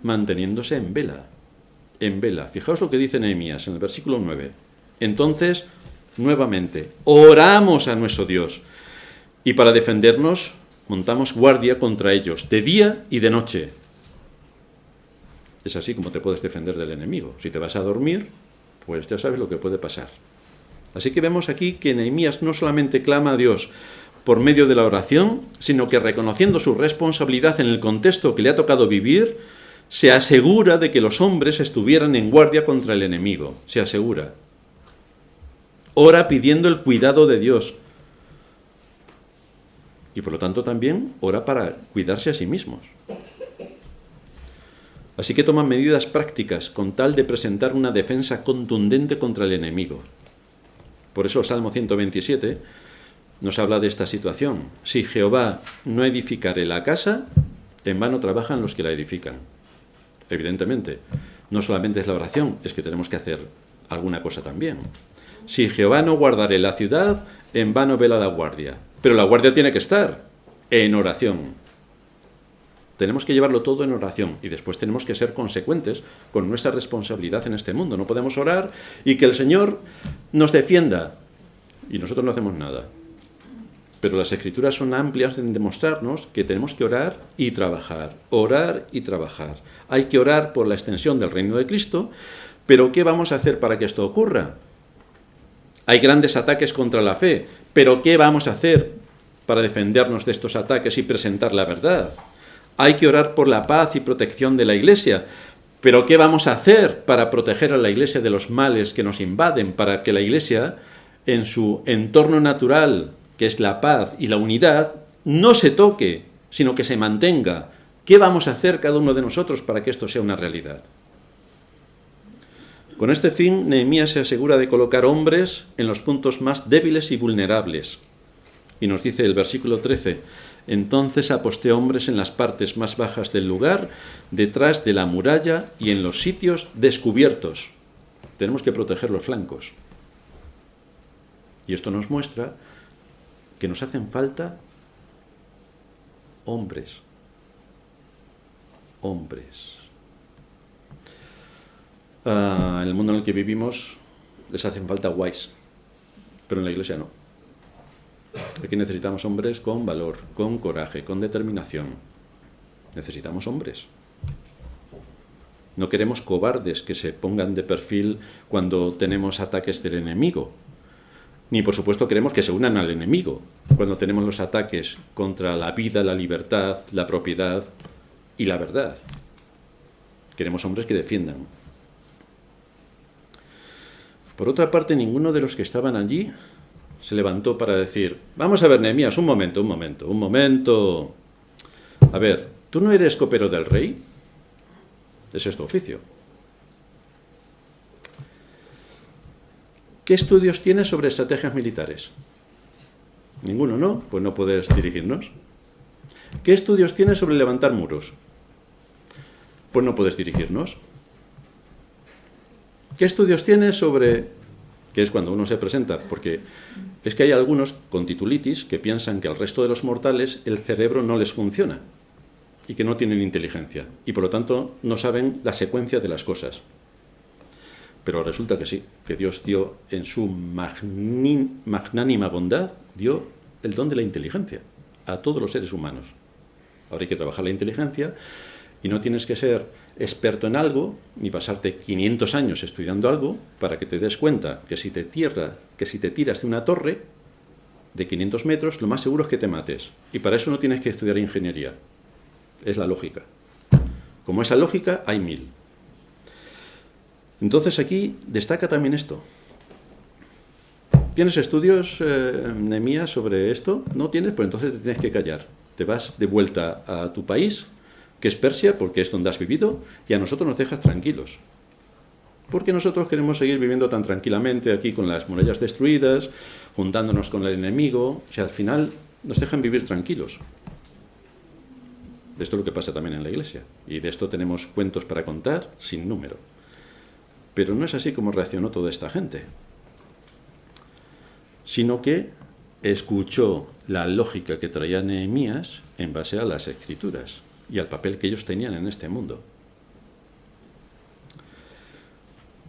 manteniéndose en vela. Fijaos lo que dice Nehemías en el versículo 9. Entonces, nuevamente, oramos a nuestro Dios, y para defendernos montamos guardia contra ellos, de día y de noche. Es así como te puedes defender del enemigo. Si te vas a dormir, pues ya sabes lo que puede pasar. Así que vemos aquí que Nehemías no solamente clama a Dios por medio de la oración, sino que reconociendo su responsabilidad en el contexto que le ha tocado vivir, se asegura de que los hombres estuvieran en guardia contra el enemigo. Se asegura. Ora pidiendo el cuidado de Dios. Y por lo tanto también ora para cuidarse a sí mismos. Así que toman medidas prácticas con tal de presentar una defensa contundente contra el enemigo. Por eso el Salmo 127 nos habla de esta situación. Si Jehová no edificare la casa, en vano trabajan los que la edifican. Evidentemente, no solamente es la oración, es que tenemos que hacer alguna cosa también. Si Jehová no guardare la ciudad, en vano vela la guardia. Pero la guardia tiene que estar en oración. Tenemos que llevarlo todo en oración y después tenemos que ser consecuentes con nuestra responsabilidad en este mundo. No podemos orar y que el Señor nos defienda y nosotros no hacemos nada. Pero las Escrituras son amplias en demostrarnos que tenemos que orar y trabajar, orar y trabajar. Hay que orar por la extensión del reino de Cristo, pero ¿qué vamos a hacer para que esto ocurra? Hay grandes ataques contra la fe, pero ¿qué vamos a hacer para defendernos de estos ataques y presentar la verdad? Hay que orar por la paz y protección de la Iglesia, pero ¿qué vamos a hacer para proteger a la Iglesia de los males que nos invaden, para que la Iglesia, en su entorno natural, que es la paz y la unidad, no se toque, sino que se mantenga? ¿Qué vamos a hacer cada uno de nosotros para que esto sea una realidad? Con este fin, Nehemías se asegura de colocar hombres en los puntos más débiles y vulnerables. Y nos dice el versículo 13, entonces aposté hombres en las partes más bajas del lugar, detrás de la muralla y en los sitios descubiertos. Tenemos que proteger los flancos. Y esto nos muestra que nos hacen falta hombres. Hombres. En el mundo en el que vivimos les hacen falta guays, pero en la Iglesia no. Aquí necesitamos hombres con valor, con coraje, con determinación. Necesitamos hombres. No queremos cobardes que se pongan de perfil cuando tenemos ataques del enemigo. Ni por supuesto queremos que se unan al enemigo cuando tenemos los ataques contra la vida, la libertad, la propiedad y la verdad. Queremos hombres que defiendan. Por otra parte, ninguno de los que estaban allí se levantó para decir, vamos a ver, Nehemías, un momento. A ver, ¿tú no eres copero del rey? Ese es tu oficio. ¿Qué estudios tienes sobre estrategias militares? Ninguno, ¿no? Pues no puedes dirigirnos. ¿Qué estudios tienes sobre levantar muros? Pues no puedes dirigirnos. ¿Qué estudios tienes sobre...? Que es cuando uno se presenta, porque es que hay algunos con titulitis que piensan que al resto de los mortales el cerebro no les funciona y que no tienen inteligencia y por lo tanto no saben la secuencia de las cosas. Pero resulta que sí, que Dios dio en su magnánima bondad, dio el don de la inteligencia a todos los seres humanos. Ahora hay que trabajar la inteligencia y no tienes que ser experto en algo, ni pasarte 500 años estudiando algo, para que te des cuenta que si te tiras de una torre de 500 metros, lo más seguro es que te mates. Y para eso no tienes que estudiar ingeniería. Es la lógica. Como esa lógica, hay 1000. Entonces aquí destaca también esto. ¿Tienes estudios, Nehemías, sobre esto? ¿No tienes? Pues entonces te tienes que callar. Te vas de vuelta a tu país, que es Persia, porque es donde has vivido, y a nosotros nos dejas tranquilos. Porque nosotros queremos seguir viviendo tan tranquilamente aquí con las murallas destruidas, juntándonos con el enemigo. O sea, al final nos dejan vivir tranquilos. Esto es lo que pasa también en la Iglesia. Y de esto tenemos cuentos para contar sin número. Pero no es así como reaccionó toda esta gente. Sino que escuchó la lógica que traía Nehemías en base a las Escrituras y al papel que ellos tenían en este mundo.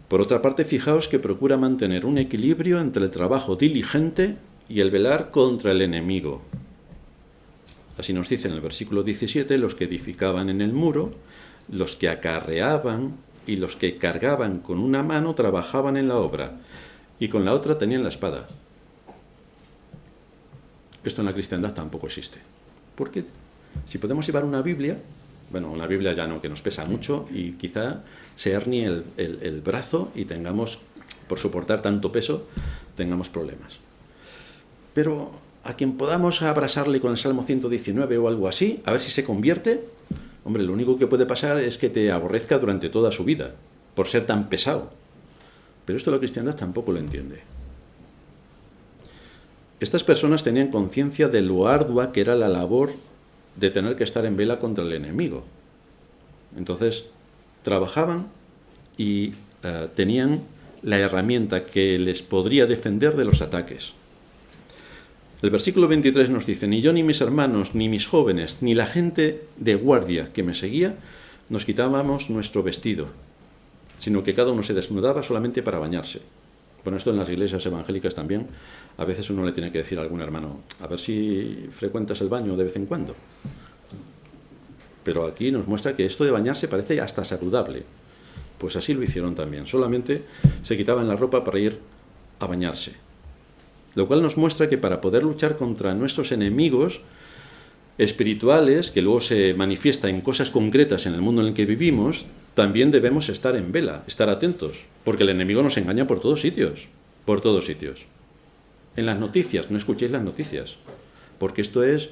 Por otra parte, fijaos que procura mantener un equilibrio entre el trabajo diligente y el velar contra el enemigo. Así nos dice en el versículo 17, los que edificaban en el muro, los que acarreaban y los que cargaban con una mano trabajaban en la obra y con la otra tenían la espada. Esto en la cristiandad tampoco existe. ¿Por qué? Si podemos llevar una Biblia, bueno, una Biblia ya no, que nos pesa mucho y quizá se hernie el brazo y tengamos, por soportar tanto peso, tengamos problemas. Pero a quien podamos abrazarle con el Salmo 119 o algo así, a ver si se convierte, hombre, lo único que puede pasar es que te aborrezca durante toda su vida, por ser tan pesado. Pero esto la cristiandad tampoco lo entiende. Estas personas tenían conciencia de lo ardua que era la labor de tener que estar en vela contra el enemigo. Entonces, trabajaban y tenían la herramienta que les podría defender de los ataques. El versículo 23 nos dice, ni yo ni mis hermanos, ni mis jóvenes, ni la gente de guardia que me seguía, nos quitábamos nuestro vestido, sino que cada uno se desnudaba solamente para bañarse. Bueno, esto en las iglesias evangélicas también, a veces uno le tiene que decir a algún hermano, a ver si frecuentas el baño de vez en cuando. Pero aquí nos muestra que esto de bañarse parece hasta saludable. Pues así lo hicieron también, solamente se quitaban la ropa para ir a bañarse. Lo cual nos muestra que para poder luchar contra nuestros enemigos espirituales, que luego se manifiesta en cosas concretas en el mundo en el que vivimos, también debemos estar en vela, estar atentos, porque el enemigo nos engaña por todos sitios, por todos sitios. En las noticias, no escuchéis las noticias, porque esto es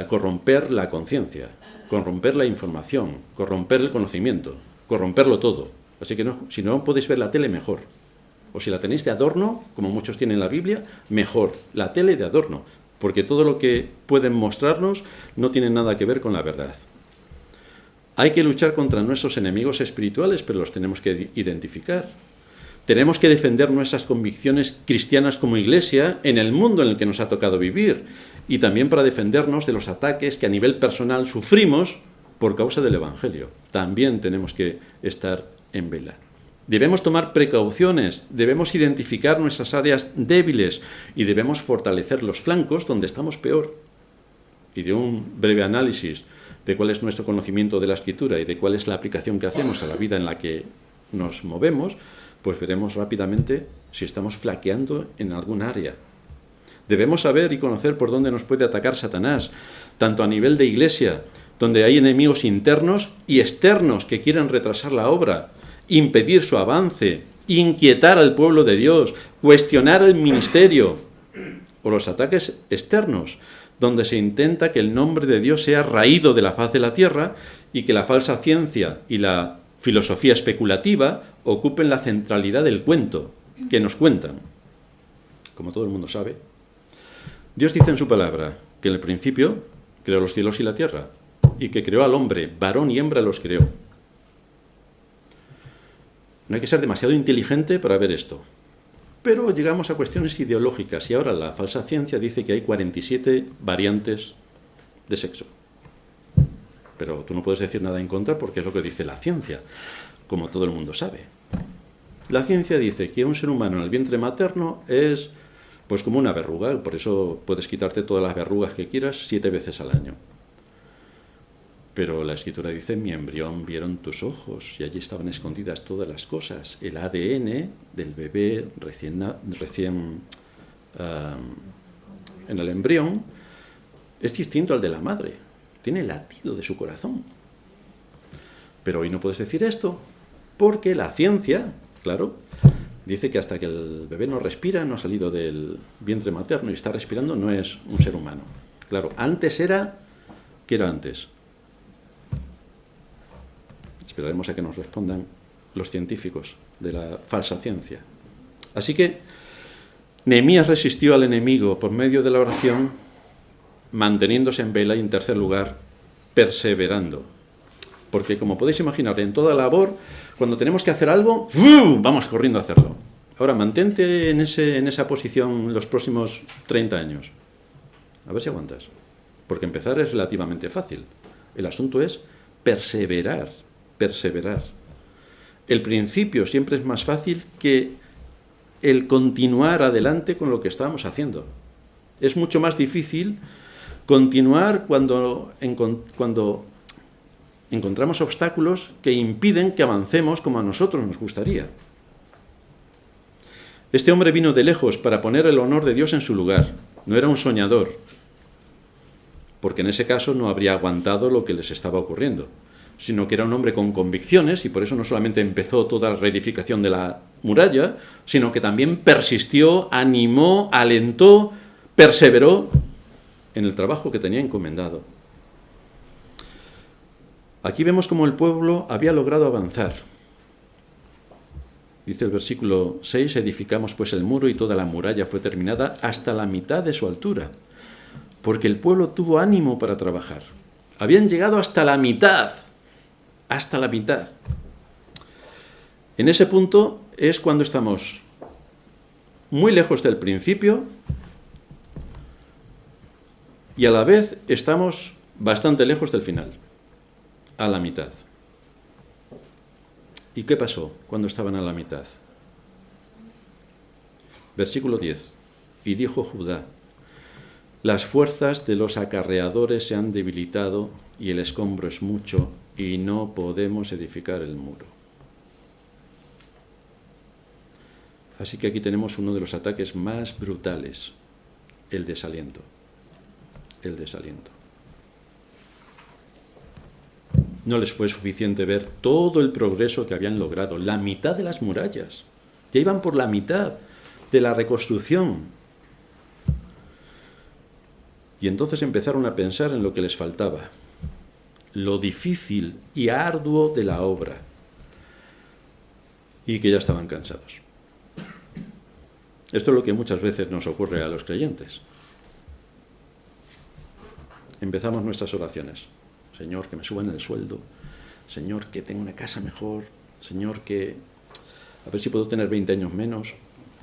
corromper la conciencia, corromper la información, corromper el conocimiento, corromperlo todo. Así que si no podéis ver la tele, mejor. O si la tenéis de adorno, como muchos tienen la Biblia, mejor. La tele de adorno, porque todo lo que pueden mostrarnos no tiene nada que ver con la verdad. Hay que luchar contra nuestros enemigos espirituales, pero los tenemos que identificar. Tenemos que defender nuestras convicciones cristianas como iglesia en el mundo en el que nos ha tocado vivir, y también para defendernos de los ataques que a nivel personal sufrimos por causa del Evangelio. También tenemos que estar en vela. Debemos tomar precauciones, debemos identificar nuestras áreas débiles y debemos fortalecer los flancos donde estamos peor. Y de un breve análisis de cuál es nuestro conocimiento de la Escritura y de cuál es la aplicación que hacemos a la vida en la que nos movemos, pues veremos rápidamente si estamos flaqueando en algún área. Debemos saber y conocer por dónde nos puede atacar Satanás, tanto a nivel de iglesia, donde hay enemigos internos y externos que quieren retrasar la obra, impedir su avance, inquietar al pueblo de Dios, cuestionar el ministerio, o los ataques externos, donde se intenta que el nombre de Dios sea raído de la faz de la tierra y que la falsa ciencia y la filosofía especulativa ocupen la centralidad del cuento que nos cuentan. Como todo el mundo sabe, Dios dice en su palabra que en el principio creó los cielos y la tierra y que creó al hombre, varón y hembra los creó. No hay que ser demasiado inteligente para ver esto. Pero llegamos a cuestiones ideológicas y ahora la falsa ciencia dice que hay 47 variantes de sexo. Pero tú no puedes decir nada en contra porque es lo que dice la ciencia, como todo el mundo sabe. La ciencia dice que un ser humano en el vientre materno es pues como una verruga, por eso puedes quitarte todas las verrugas que quieras 7 veces al año. Pero la Escritura dice, mi embrión vieron tus ojos, y allí estaban escondidas todas las cosas. El ADN del bebé recién en el embrión es distinto al de la madre. Tiene el latido de su corazón. Pero hoy no puedes decir esto, porque la ciencia, claro, dice que hasta que el bebé no respira, no ha salido del vientre materno y está respirando, no es un ser humano. Claro, antes era... ¿Qué era antes? Esperaremos a que nos respondan los científicos de la falsa ciencia. Así que Nehemías resistió al enemigo por medio de la oración, manteniéndose en vela y, en tercer lugar, perseverando. Porque, como podéis imaginar, en toda labor, cuando tenemos que hacer algo, vamos corriendo a hacerlo. Ahora, mantente en esa posición los próximos 30 años. A ver si aguantas. Porque empezar es relativamente fácil. El asunto es perseverar. Perseverar. El principio siempre es más fácil que el continuar adelante con lo que estamos haciendo. Es mucho más difícil continuar cuando encontramos obstáculos que impiden que avancemos como a nosotros nos gustaría. Este hombre vino de lejos para poner el honor de Dios en su lugar. No era un soñador, porque en ese caso no habría aguantado lo que les estaba ocurriendo, sino que era un hombre con convicciones, y por eso no solamente empezó toda la reedificación de la muralla, sino que también persistió, animó, alentó, perseveró en el trabajo que tenía encomendado. Aquí vemos cómo el pueblo había logrado avanzar. Dice el versículo 6, edificamos pues el muro y toda la muralla fue terminada hasta la mitad de su altura, porque el pueblo tuvo ánimo para trabajar. Habían llegado hasta la mitad. Hasta la mitad. En ese punto es cuando estamos muy lejos del principio y a la vez estamos bastante lejos del final, a la mitad. ¿Y qué pasó cuando estaban a la mitad? Versículo 10. Y dijo Judá: las fuerzas de los acarreadores se han debilitado y el escombro es mucho y no podemos edificar el muro. Así que aquí tenemos uno de los ataques más brutales, el desaliento. El desaliento. No les fue suficiente ver todo el progreso que habían logrado, la mitad de las murallas. Ya iban por la mitad de la reconstrucción. Y entonces empezaron a pensar en lo que les faltaba, lo difícil y arduo de la obra, y que ya estaban cansados. Esto es lo que muchas veces nos ocurre a los creyentes. Empezamos nuestras oraciones. Señor, que me suban el sueldo. Señor, que tenga una casa mejor. Señor, que a ver si puedo tener 20 años menos.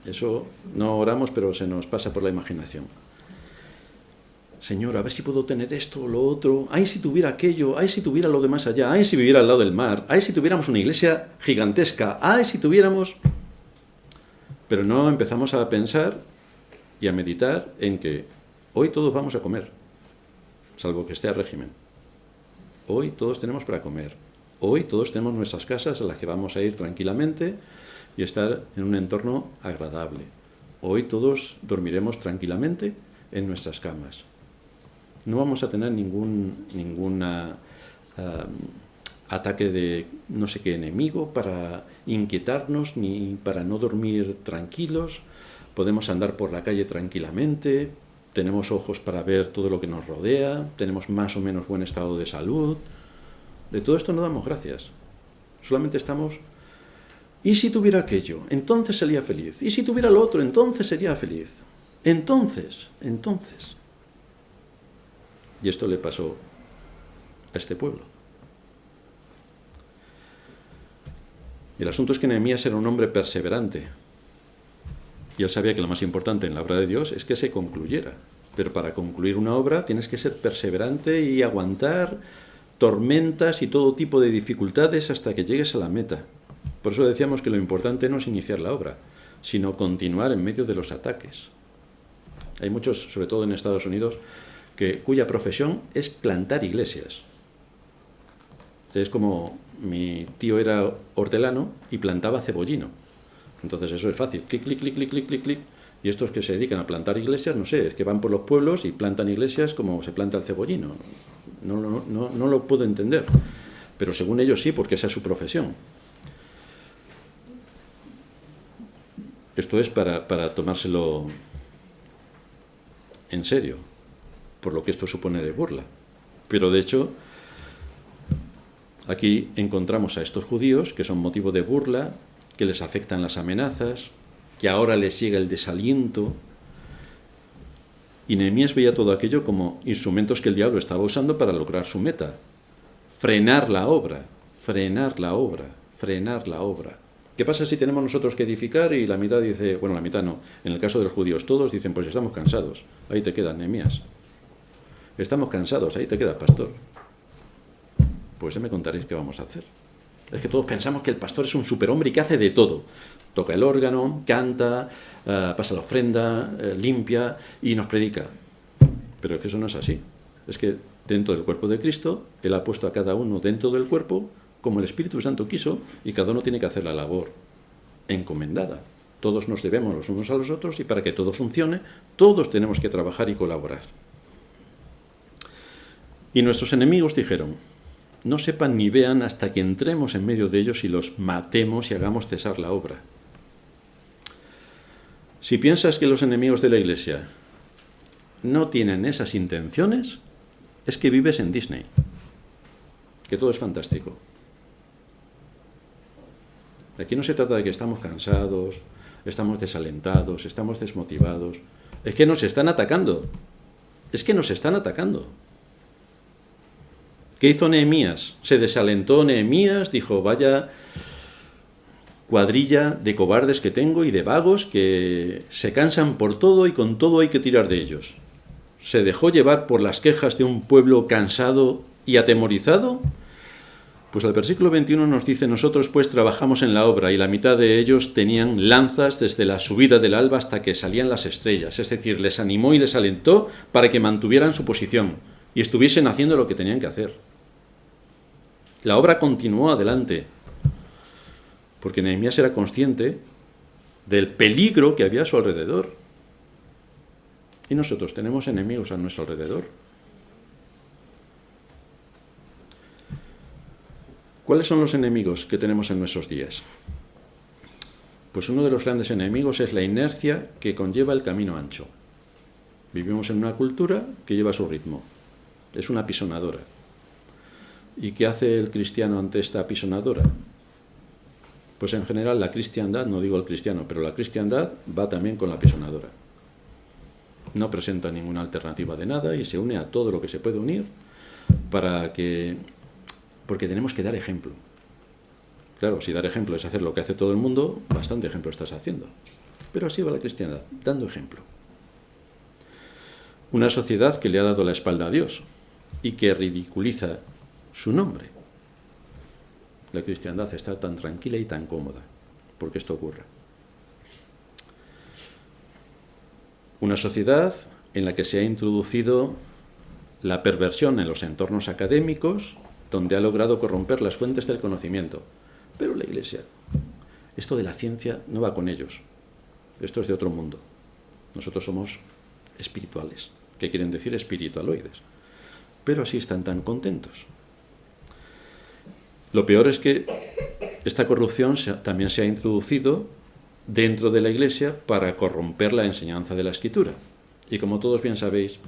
Eso no oramos, pero se nos pasa por la imaginación. Señor, a ver si puedo tener esto o lo otro. Ay, si tuviera aquello. Ay, si tuviera lo de más allá. Ay, si viviera al lado del mar. Ay, si tuviéramos una iglesia gigantesca. Ay, si tuviéramos... Pero no empezamos a pensar y a meditar en que hoy todos vamos a comer, salvo que esté a régimen. Hoy todos tenemos para comer. Hoy todos tenemos nuestras casas a las que vamos a ir tranquilamente y estar en un entorno agradable. Hoy todos dormiremos tranquilamente en nuestras camas. No vamos a tener ningún ataque de no sé qué enemigo para inquietarnos ni para no dormir tranquilos. Podemos andar por la calle tranquilamente, tenemos ojos para ver todo lo que nos rodea, tenemos más o menos buen estado de salud. De todo esto no damos gracias. Solamente estamos, ¿y si tuviera aquello? Entonces sería feliz. ¿Y si tuviera lo otro? Entonces sería feliz. Entonces. Y esto le pasó a este pueblo. El asunto es que Nehemías era un hombre perseverante. Y él sabía que lo más importante en la obra de Dios es que se concluyera. Pero para concluir una obra tienes que ser perseverante y aguantar tormentas y todo tipo de dificultades hasta que llegues a la meta. Por eso decíamos que lo importante no es iniciar la obra, sino continuar en medio de los ataques. Hay muchos, sobre todo en Estados Unidos, cuya profesión es plantar iglesias. Es como mi tío era hortelano y plantaba cebollino. Entonces eso es fácil. Clic, clic, clic, clic, clic, clic, clic. Y estos que se dedican a plantar iglesias, no sé, es que van por los pueblos y plantan iglesias como se planta el cebollino. No lo puedo entender. Pero según ellos sí, porque esa es su profesión. Esto es para tomárselo en serio, por lo que esto supone de burla. Pero de hecho, aquí encontramos a estos judíos que son motivo de burla, que les afectan las amenazas, que ahora les llega el desaliento. Y Nehemías veía todo aquello como instrumentos que el diablo estaba usando para lograr su meta. Frenar la obra, frenar la obra, frenar la obra. ¿Qué pasa si tenemos nosotros que edificar y la mitad dice, bueno, la mitad no, en el caso de los judíos todos dicen, pues estamos cansados, ahí te queda, Nehemías. Estamos cansados, ahí te queda, pastor. Pues ya me contaréis qué vamos a hacer. Es que todos pensamos que el pastor es un superhombre y que hace de todo. Toca el órgano, canta, pasa la ofrenda, limpia y nos predica. Pero es que eso no es así. Es que dentro del cuerpo de Cristo, Él ha puesto a cada uno dentro del cuerpo como el Espíritu Santo quiso y cada uno tiene que hacer la labor encomendada. Todos nos debemos los unos a los otros y para que todo funcione, todos tenemos que trabajar y colaborar. Y nuestros enemigos dijeron, no sepan ni vean hasta que entremos en medio de ellos y los matemos y hagamos cesar la obra. Si piensas que los enemigos de la Iglesia no tienen esas intenciones, es que vives en Disney, que todo es fantástico. Aquí no se trata de que estamos cansados, estamos desalentados, estamos desmotivados. Es que nos están atacando. Es que nos están atacando. ¿Qué hizo Nehemías? Se desalentó Nehemías, dijo, vaya cuadrilla de cobardes que tengo y de vagos que se cansan por todo y con todo hay que tirar de ellos. ¿Se dejó llevar por las quejas de un pueblo cansado y atemorizado? Pues el versículo 21 nos dice: nosotros pues trabajamos en la obra, y la mitad de ellos tenían lanzas desde la subida del alba hasta que salían las estrellas. Es decir, les animó y les alentó para que mantuvieran su posición y estuviesen haciendo lo que tenían que hacer. La obra continuó adelante, porque Nehemías era consciente del peligro que había a su alrededor. Y nosotros tenemos enemigos a nuestro alrededor. ¿Cuáles son los enemigos que tenemos en nuestros días? Pues uno de los grandes enemigos es la inercia que conlleva el camino ancho. Vivimos en una cultura que lleva su ritmo. Es una apisonadora. ¿Y qué hace el cristiano ante esta apisonadora? Pues en general la cristiandad, no digo el cristiano, pero la cristiandad va también con la apisonadora. No presenta ninguna alternativa de nada y se une a todo lo que se puede unir porque tenemos que dar ejemplo. Claro, si dar ejemplo es hacer lo que hace todo el mundo, bastante ejemplo estás haciendo. Pero así va la cristiandad, dando ejemplo. Una sociedad que le ha dado la espalda a Dios y que ridiculiza su nombre. La cristiandad está tan tranquila y tan cómoda porque esto ocurra. Una sociedad en la que se ha introducido la perversión en los entornos académicos, donde ha logrado corromper las fuentes del conocimiento. Pero la Iglesia, esto de la ciencia no va con ellos. Esto es de otro mundo. Nosotros somos espirituales, que quieren decir espiritualoides. Pero así están tan contentos. Lo peor es que esta corrupción también se ha introducido dentro de la Iglesia para corromper la enseñanza de la Escritura. Y como todos bien sabéis,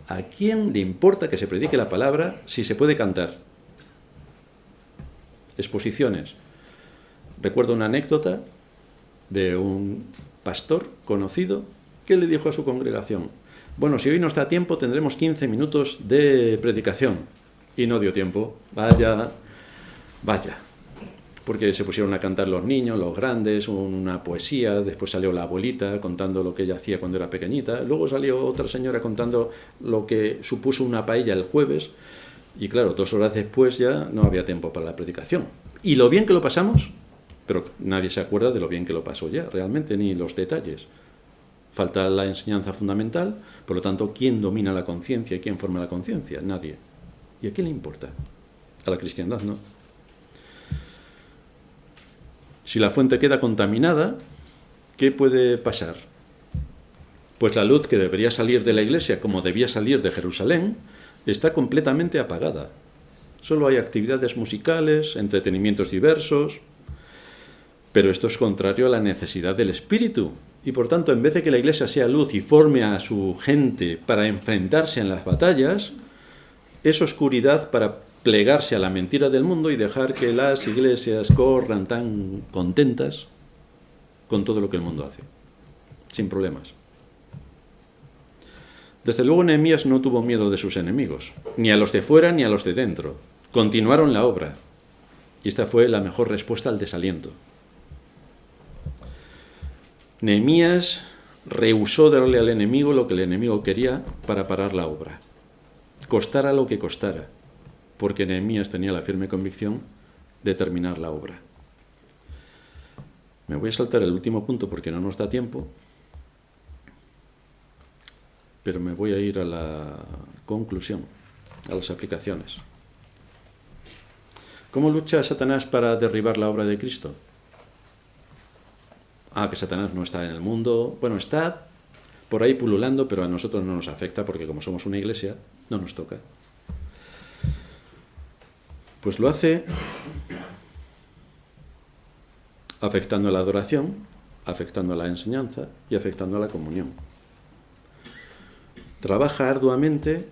¿a quién le importa que se predique la palabra si se puede cantar? Exposiciones. Recuerdo una anécdota de un pastor conocido que le dijo a su congregación: bueno, si hoy nos da tiempo tendremos 15 minutos de predicación. Y no dio tiempo. Vaya. Porque se pusieron a cantar los niños, los grandes, una poesía, después salió la abuelita contando lo que ella hacía cuando era pequeñita, luego salió otra señora contando lo que supuso una paella el jueves, y claro, 2 horas después ya no había tiempo para la predicación. Y lo bien que lo pasamos, pero nadie se acuerda de lo bien que lo pasó ya, realmente, ni los detalles. Falta la enseñanza fundamental, por lo tanto, ¿quién domina la conciencia y quién forma la conciencia? Nadie. ¿Y a quién le importa? A la cristiandad no. Si la fuente queda contaminada, ¿qué puede pasar? Pues la luz que debería salir de la Iglesia, como debía salir de Jerusalén, está completamente apagada. Solo hay actividades musicales, entretenimientos diversos, pero esto es contrario a la necesidad del Espíritu. Y por tanto, en vez de que la Iglesia sea luz y forme a su gente para enfrentarse en las batallas, es oscuridad para plegarse a la mentira del mundo y dejar que las iglesias corran tan contentas con todo lo que el mundo hace, sin problemas. Desde luego Nehemías no tuvo miedo de sus enemigos, ni a los de fuera ni a los de dentro. Continuaron la obra, y esta fue la mejor respuesta al desaliento. Nehemías rehusó darle al enemigo lo que el enemigo quería para parar la obra, costara lo que costara, porque Nehemías tenía la firme convicción de terminar la obra. Me voy a saltar el último punto porque no nos da tiempo, pero me voy a ir a la conclusión, a las aplicaciones. ¿Cómo lucha Satanás para derribar la obra de Cristo? Que Satanás no está en el mundo. Bueno, está por ahí pululando, pero a nosotros no nos afecta porque como somos una iglesia, no nos toca. Pues lo hace afectando a la adoración, afectando a la enseñanza y afectando a la comunión. Trabaja arduamente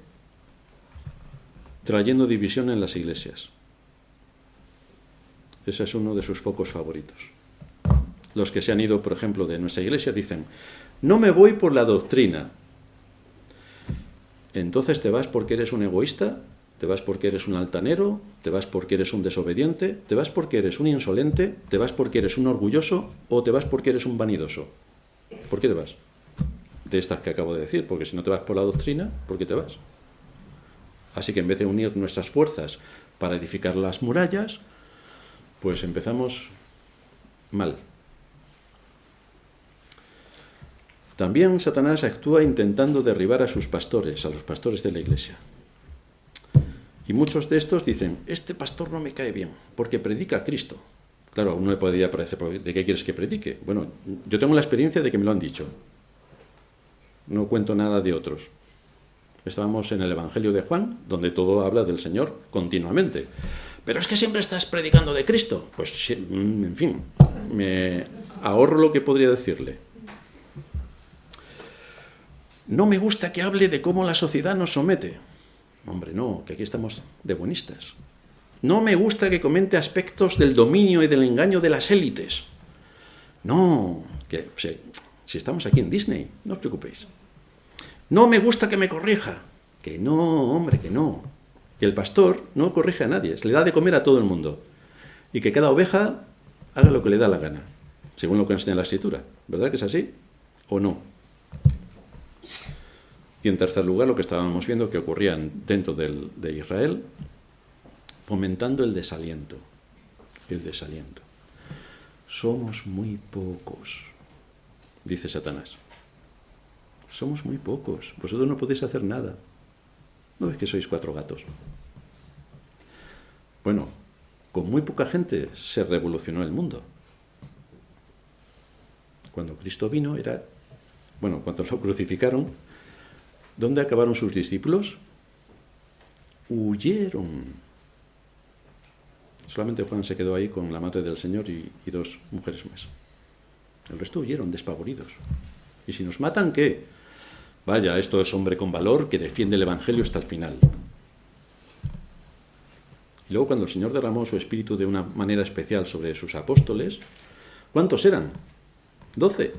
trayendo división en las iglesias. Ese es uno de sus focos favoritos. Los que se han ido, por ejemplo, de nuestra iglesia dicen: no me voy por la doctrina. Entonces te vas porque eres un egoísta, te vas porque eres un altanero, te vas porque eres un desobediente, te vas porque eres un insolente, te vas porque eres un orgulloso o te vas porque eres un vanidoso. ¿Por qué te vas? De estas que acabo de decir, porque si no te vas por la doctrina, ¿por qué te vas? Así que en vez de unir nuestras fuerzas para edificar las murallas, pues empezamos mal. También Satanás actúa intentando derribar a sus pastores, a los pastores de la Iglesia. Y muchos de estos dicen, este pastor no me cae bien, porque predica a Cristo. Claro, a uno le podría parecer, ¿de qué quieres que predique? Bueno, yo tengo la experiencia de que me lo han dicho. No cuento nada de otros. Estábamos en el Evangelio de Juan, donde todo habla del Señor continuamente. Pero es que siempre estás predicando de Cristo. Pues, en fin, me ahorro lo que podría decirle. No me gusta que hable de cómo la sociedad nos somete. Hombre, no, que aquí estamos de buenistas. No me gusta que comente aspectos del dominio y del engaño de las élites. No, que si estamos aquí en Disney, no os preocupéis. No me gusta que me corrija. Que no, hombre, que no. Que el pastor no corrige a nadie, se le da de comer a todo el mundo. Y que cada oveja haga lo que le da la gana, según lo que enseña la Escritura. ¿Verdad que es así? ¿O no? Y en tercer lugar, lo que estábamos viendo que ocurría dentro de Israel, fomentando el desaliento. El desaliento. Somos muy pocos, dice Satanás. Somos muy pocos. Vosotros no podéis hacer nada. ¿No ves que sois 4 gatos? Bueno, con muy poca gente se revolucionó el mundo. Cuando Cristo vino cuando lo crucificaron, ¿dónde acabaron sus discípulos? Huyeron. Solamente Juan se quedó ahí con la madre del Señor y 2 mujeres más. El resto huyeron despavoridos. ¿Y si nos matan, qué? Vaya, esto es hombre con valor que defiende el Evangelio hasta el final. Y luego cuando el Señor derramó su Espíritu de una manera especial sobre sus apóstoles, ¿cuántos eran? 12.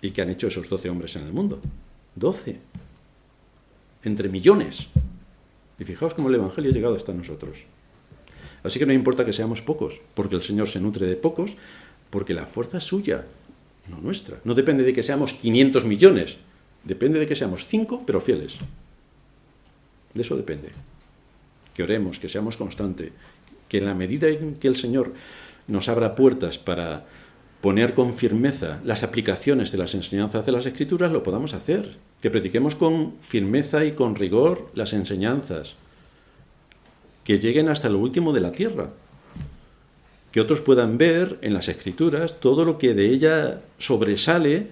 ¿Y qué han hecho esos 12 hombres en el mundo? 12. Entre millones. Y fijaos cómo el Evangelio ha llegado hasta nosotros. Así que no importa que seamos pocos, porque el Señor se nutre de pocos, porque la fuerza es suya, no nuestra. No depende de que seamos 500 millones, depende de que seamos 5, pero fieles. De eso depende. Que oremos, que seamos constantes, que en la medida en que el Señor nos abra puertas para poner con firmeza las aplicaciones de las enseñanzas de las Escrituras, lo podamos hacer. Que prediquemos con firmeza y con rigor las enseñanzas. Que lleguen hasta lo último de la tierra. Que otros puedan ver en las Escrituras todo lo que de ella sobresale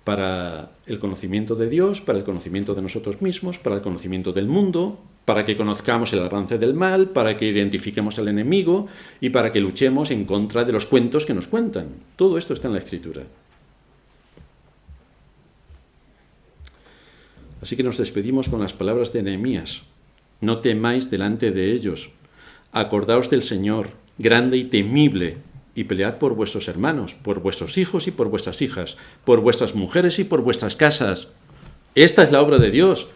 para el conocimiento de Dios, para el conocimiento de nosotros mismos, para el conocimiento del mundo, para que conozcamos el avance del mal, para que identifiquemos al enemigo y para que luchemos en contra de los cuentos que nos cuentan. Todo esto está en la Escritura. Así que nos despedimos con las palabras de Nehemías. No temáis delante de ellos. Acordaos del Señor, grande y temible, y pelead por vuestros hermanos, por vuestros hijos y por vuestras hijas, por vuestras mujeres y por vuestras casas. Esta es la obra de Dios.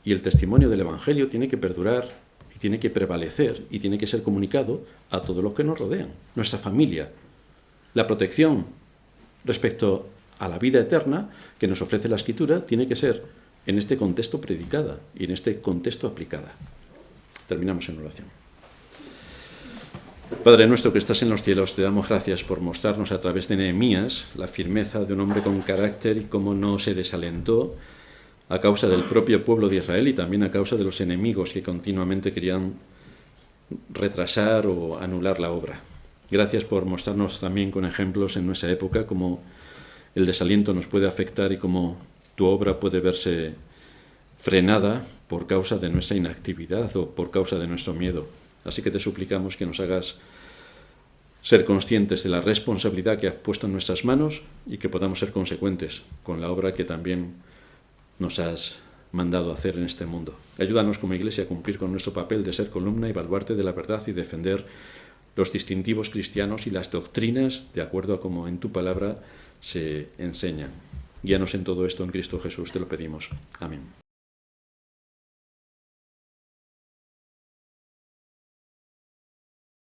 Y el testimonio del Evangelio tiene que perdurar y tiene que prevalecer y tiene que ser comunicado a todos los que nos rodean, nuestra familia. La protección respecto a la vida eterna que nos ofrece la Escritura tiene que ser en este contexto predicada y en este contexto aplicada. Terminamos en oración. Padre nuestro que estás en los cielos, te damos gracias por mostrarnos a través de Nehemías la firmeza de un hombre con carácter y cómo no se desalentó a causa del propio pueblo de Israel y también a causa de los enemigos que continuamente querían retrasar o anular la obra. Gracias por mostrarnos también con ejemplos en nuestra época cómo el desaliento nos puede afectar y cómo tu obra puede verse frenada por causa de nuestra inactividad o por causa de nuestro miedo. Así que te suplicamos que nos hagas ser conscientes de la responsabilidad que has puesto en nuestras manos y que podamos ser consecuentes con la obra que también nos has mandado a hacer en este mundo. Ayúdanos como Iglesia a cumplir con nuestro papel de ser columna y baluarte de la verdad y defender los distintivos cristianos y las doctrinas de acuerdo a como en tu palabra se enseñan. Guíanos en todo esto en Cristo Jesús, te lo pedimos. Amén.